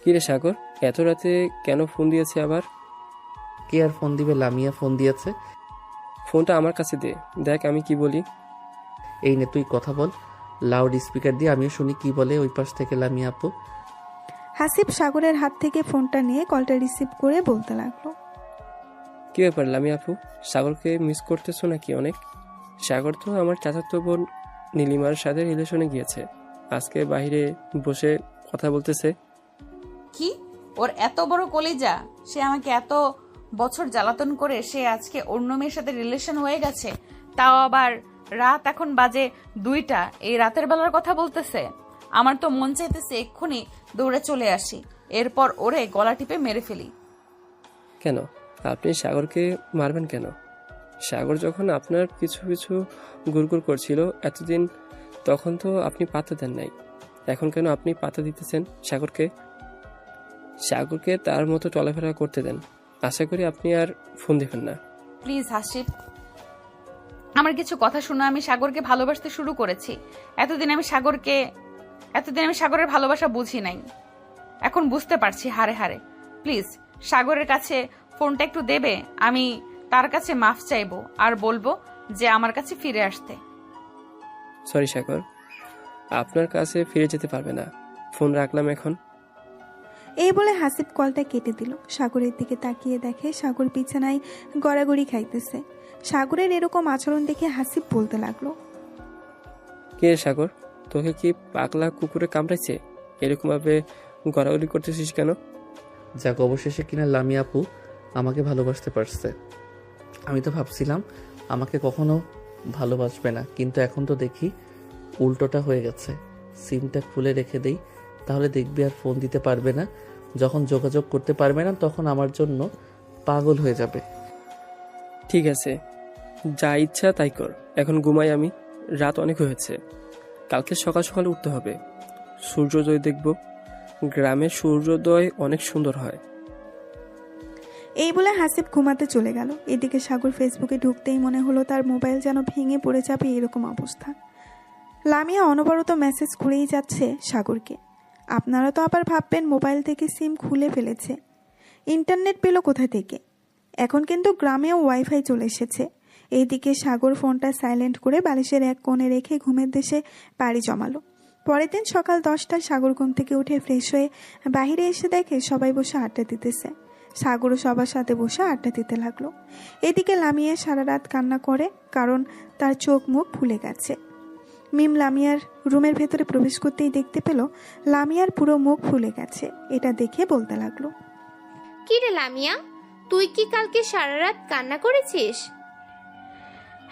কিরে সাগর, এত রাতে কেন ফোন দিয়েছে আবার? কে আর ফোন দিবে? লামিয়া ফোন দিয়েছে। ফোনটা আমার কাছে দে, দেখ আমি কি বলি। এই নে, তুই কথা বল লাউড স্পিকার দিয়ে, আমিও শুনি কি বলে ওই পাশ থেকে লামিয়া আপু। হাসিব সাগরের হাত থেকে ফোনটা নিয়ে কলটা রিসিভ করে বলতে লাগলো, কি ব্যাপার লামিয়া আপু, সাগরকে মিস করতেছো নাকি অনেক? সাগর তো আমার চাচাতো বোন নীলিমার সাথে রিলেশনে গিয়েছে, আজকে বাইরে বসে কথা বলতেছে। কি ওর এত বড় কলিজা, সে আমাকে এত বছর জ্বালাতন করে সে আজকে অন্য মেয়ের সাথে রিলেশন হয়ে গেছে, তাও আবার রাত এখন বাজে 2টা, এই রাতের বেলার কথা বলতেছে। আমার তো মন চাইতেছে এক্ষুনি দৌড়ে চলে আসি, এরপর ওরে গলা টিপে মেরে ফেলি। কেন আপনি সাগরকে মারবেন কেন? সাগর যখন আপনার পিছু পিছু গুড়গুড় করছিল এতদিন, তখন তো আপনি পাত্তা দেন নাই, এখন কেন আপনি পাত্তা দিতেছেন সাগরকে? সাগরকে তার মতো চলাফেরা করতে দেন, আশা করি আপনি আর ফোন দিবেন না। প্লিজ হাসিব, আমার কিছু কথা শুনে। আমি সাগরকে ভালোবাসতে শুরু করেছি। এতদিন আমি সাগরের ভালোবাসা বুঝি নাই, এখন বুঝতে পারছি হারে হারে। প্লিজ সাগরের কাছে ফোনটা একটু দেবে, আমি তার কাছে মাফ চাইবো আর বলবো যে আমার কাছে ফিরে আসতে। সরি সাগর, আপনার কাছে ফিরে যেতে পারবে না, ফোন রাখলাম এখন। এই বলে হাসিব কলটা কেটে দিল। সাগরের দিকে তাকিয়ে দেখে সাগর বিছানায় গড়াগড়ি খাইতেছে। সাগরের এরকম আচরণ দেখে হাসিব বলতে লাগলো, কে সাগর, তোকে কি পাগলা কুকুরে কামড়াইছে? এরকম ভাবে গড়াগড়ি করতেছিস কেন? যাক, অবশেষে কিনা লামিয়া আপু আমাকে ভালোবাসতে পারছে। আমি তো ভাবছিলাম আমাকে কখনো ভালোবাসবে না, কিন্তু এখন তো দেখি উল্টোটা হয়ে গেছে। সিমটা খুলে রেখে দেই, তাহলে দেখবি আর ফোন দিতে পারবে না। যখন যোগাযোগ করতে পারবে না তখন আমার জন্য পাগল হয়ে যাবে। ঠিক আছে, যা ইচ্ছা তাই কর, এখন ঘুমাই আমি, রাত অনেক হয়েছে, কালকে সকাল সকাল উঠতে হবে, সূর্যোদয় দেখব। গ্রামের সূর্যোদয় অনেক সুন্দর হয়। এই বলে হাসিব ঘুমাতে চলে গেল। এদিকে সাগর ফেসবুকে ঢুকতেই মনে হলো তার মোবাইল যেন ভেঙে পড়ে যাবে, এরকম অবস্থা। লামিয়া অনবরত মেসেজ করেই যাচ্ছে সাগরকে। আপনারা তো আবার ভাববেন মোবাইল থেকে সিম খুলে ফেলেছে, ইন্টারনেট পেল কোথা থেকে? এখন কিন্তু গ্রামেও ওয়াইফাই চলে এসেছে। এইদিকে সাগর ফোনটা সাইলেন্ট করে বালিশের এক কোণে রেখে ঘুমের দেশে পাড়ি জমালো। পরের দিন সকাল 10টায় সাগর ঘুম থেকে উঠে ফ্রেশ হয়ে বাহিরে এসে দেখে সবাই বসে আড্ডা দিতেছে। সাগরও সবার সাথে বসে আড্ডা দিতে লাগলো। এদিকে লামিয়া সারা রাত কান্না করে, কারণ তার চোখ মুখ ফুলে গেছে। মিম লামিয়ার রুমের ভেতরে প্রবেশ করতেই দেখতে পেল লামিয়ার পুরো মুখ ফুলে গেছে। এটা দেখে বলতে লাগলো, কি রে লামিয়া, তুই কি কালকে সারা রাত কান্না করেছিস?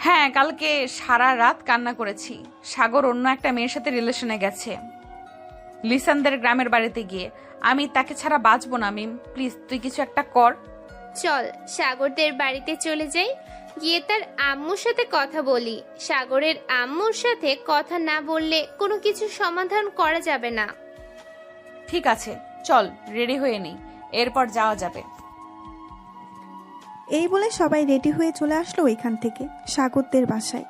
হ্যাঁ, কালকে সারা রাত কান্না করেছি। সাগর অন্য একটা মেয়ের সাথে রিলেশনে গেছে, লিসানদের গ্রামের বাড়িতে গিয়ে। আমি তাকে ছাড়া বাঁচবো না। মিম প্লিজ তুই কিছু একটা কর। চল সাগরদের বাড়িতে চলে যাই, গিয়ে তার আম্মুর সাথে কথা বলি। সাগরের আম্মুর সাথে কথা না বললে কোনো কিছু সমাধান করা যাবে না। ঠিক আছে, চল রেডি হয়ে নেই, এরপর যাওয়া যাবে। এই বলে সবাই রেডি হয়ে চলে আসলো ওইখান থেকে সাগরদের বাসায়।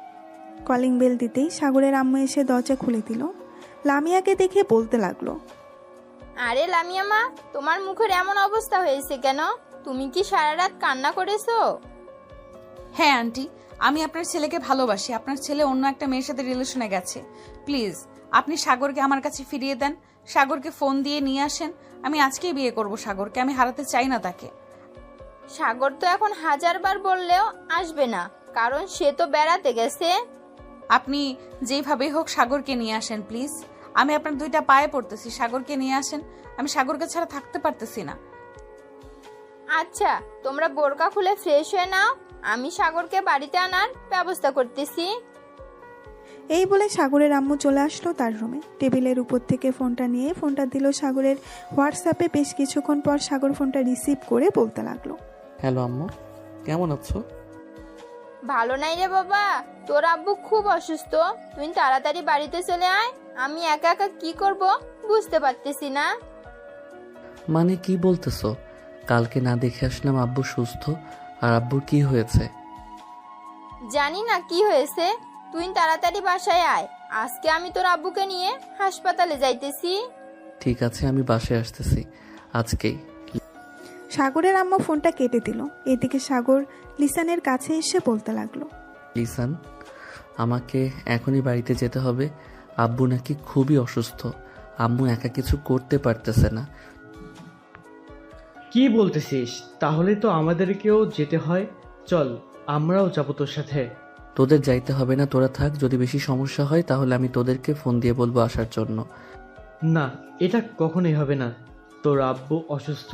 কলিং বেল দিতেই সাগরের আম্মু এসে দরজা খুলে দিল। লামিয়াকে দেখে বলতে লাগলো, আরে লামিয়া মা, তোমার মুখের এমন অবস্থা হয়েছে কেন? তুমি কি সারা রাত কান্না করেছো? হ্যাঁ আন্টি, আমি আপনার ছেলেকে ভালোবাসি। আপনার ছেলে অন্য একটা মেয়ের সাথে রিলেশনে গেছে। প্লিজ আপনি সাগরকে আমার কাছে ফিরিয়ে দেন, সাগরকে ফোন দিয়ে নিয়ে আসেন। আমি আজকেই বিয়ে করব সাগরকে, আমি হারাতে চাই না তাকে। সাগর তো এখন 1000 বার বললেও আসবে না, কারণ সে তো বেড়াতে গেছে। আপনি যেইভাবেই হোক সাগরকে নিয়ে আসেন প্লিজ। আমি আপনার 2টা পায়ে পড়তেছি, সাগরকে নিয়ে আসেন। আমি সাগরকে ছাড়া থাকতে পারতেছি না। আচ্ছা, তোমরা বোরকা খুলে ফ্রেশ হয়ে নাও, আমি সাগরকে বাড়িতে আনার ব্যবস্থা করতেছি। এই বলে সাগরের আম্মু চলে আসলো তার রুমে। টেবিলের উপর থেকে ফোনটা নিয়ে ফোনটা দিল সাগরের হোয়াটসঅ্যাপে। বেশ কিছুক্ষণ পর সাগর ফোনটা রিসিভ করে বলতে লাগলো, হ্যালো আম্মু, কেমন আছো? ভালো নাই রে বাবা, তোর আব্বু খুব অসুস্থ, তুই তাড়াতাড়ি বাড়িতে চলে আয়। আমি একা একা কি করব বুঝতে পারতেছি না। মানে কি বলতেছো? কালকে না দেখে আসলাম আব্বু সুস্থ, আর আব্বুর কি হয়েছে? জানি না কি হয়েছে, তুই তাড়াতাড়ি বাসায় আয়। আজকে আমি তোর আব্বুকে নিয়ে হাসপাতালে যাইতেছি। ঠিক আছে, আমি বাসায় আসতেছি আজকেই। সাগরের আম্মা ফোনটা কেটে দিল। এদিকে সাগর লিসানের কাছে এসে বলতে লাগলো, লিসান, আমাকে এখনই বাড়িতে যেতে হবে। আব্বু নাকি খুবই অসুস্থ, আম্মু একা কিছু করতে পারতেছে না। কি বলতেছিস? তাহলে তো আমাদেরকেও যেতে হয়। চল, আমরাও যাবো তোর সাথে। তোদের যাইতে হবে না, তোরা থাক। যদি বেশি সমস্যা হয় তাহলে আমি তোদেরকে ফোন দিয়ে বলবো আসার জন্য। না, এটা কখনোই হবে না। তোর আব্বু অসুস্থ,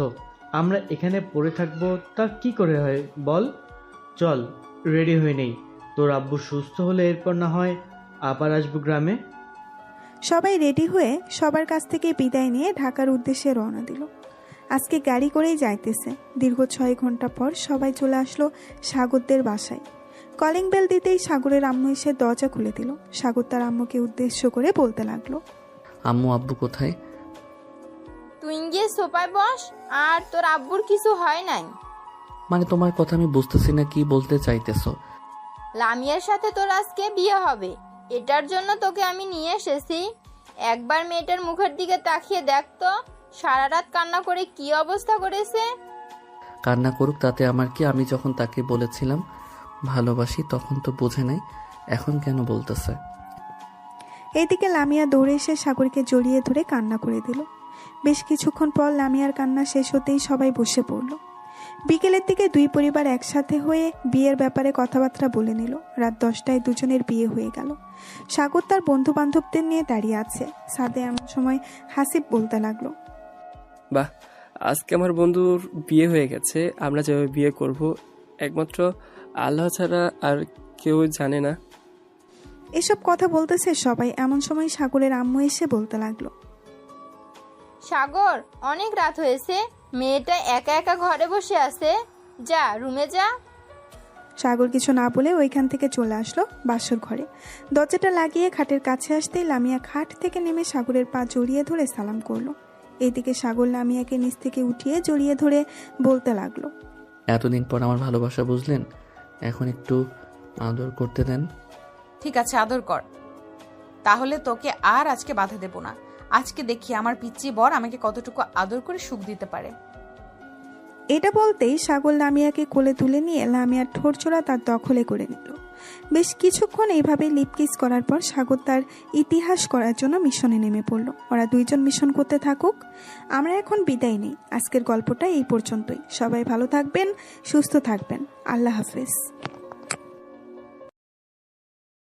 আমরা এখানে পড়ে থাকবো তা কি করে হয় বল? চল, রেডি হয়ে নেই। তোর আব্বু সুস্থ হলে এরপর না হয় আবার আসবো গ্রামে। সবাই রেডি হয়ে সবার কাছ থেকে বিদায় নিয়ে ঢাকার উদ্দেশ্যে রওনা দিল। আজকে গাড়ি করেই যাইতেছে। দীর্ঘ 6 ঘন্টা পর সবাই চলে আসলো সাগরদের বাসায়। কলিং বেল দিতেই সাগরের আম্মু এসে দরজা খুলে দিল। সাগর তার আম্মুকে উদ্দেশ্য করে বলতে লাগলো, আম্মু আব্বু কোথায়? তুই গিয়ে সোফায় বস, আর তোর আব্বুর কিছু হয় নাই। মানে তোমার কথা আমি বুঝতেছি না, কি বলতে চাইতেছো? লামিয়ার সাথে তোর আজকে বিয়ে হবে, এটার জন্য তোকে আমি নিয়ে এসেছি। একবার মেয়েটার মুখের দিকে তাকিয়ে দেখ তো, সারা রাত কান্না করে কি অবস্থা করেছে। কান্না করুক, তাতে আমার কি? আমি যখন তাকে বলেছিলাম ভালোবাসি তখন তো বোঝে নাই, এখন কেন বলতেছে? এদিকে লামিয়া দৌড়ে এসে সাগরকে জড়িয়ে ধরে কান্না করে দিল। বেশ কিছুক্ষণ পর লামিয়ার কান্না শেষ হতেই সবাই বসে পড়ল। বিকেলের দিকে দুই পরিবার একসাথে হয়ে বিয়ের ব্যাপারে কথাবার্তা বলে নিল। রাত 10টায় দুজনের বিয়ে হয়ে গেল। সাগর তার বন্ধু বান্ধবদের নিয়ে দাঁড়িয়ে আছে। সাদে এমন সময় হাসিব বলতে লাগলো, বাহ, আজকে আমার বন্ধুর বিয়ে হয়ে গেছে। আমরা যেভাবে বিয়ে করব একমাত্র আল্লাহ ছাড়া আর কেউ জানে না। এসব কথা বলতেছে সবাই। এমন সময় সাগরের আম্মু এসে বলতে লাগলো, সাগর, অনেক রাত হয়েছে, মেয়েটা একা একা ঘরে বসে আছে, যা রুমে যা। সাগর কিছু না বলে ওইখান থেকে চলে আসলো বাসর ঘরে। দরজাটা লাগিয়ে খাটের কাছে আসতেই লামিয়া খাট থেকে নেমে সাগরের পা জড়িয়ে ধরে সালাম করলো। এইদিকে সাগর লামিয়াকে নিচ থেকে উঠিয়ে জড়িয়ে ধরে বলতে লাগলো, এতদিন পর আমার ভালোবাসা বুঝলেন, এখন একটু আদর করতে দেন। ঠিক আছে, আদর কর। তাহলে তোকে আর আজকে বাধা দেব না। আজকে দেখি আমার পিচ্চি বর আমাকে কতটুকু আদর করে সুখ দিতে পারে। এটা বলতেই সাগর লামিয়াকে কোলে তুলে নিয়ে লামিয়ার ঠোঁটজোড়া তার দখলে করে নিল। বেশ কিছুক্ষণ এইভাবে লিপকিস করার পর সাগর তার ইতিহাস করার জন্য মিশনে নেমে পড়ল। ওরা দুইজন মিশন করতে থাকুক, আমরা এখন বিদায় নেই। আজকের গল্পটা এই পর্যন্তই। সবাই ভালো থাকবেন, সুস্থ থাকবেন। আল্লাহ হাফেজ।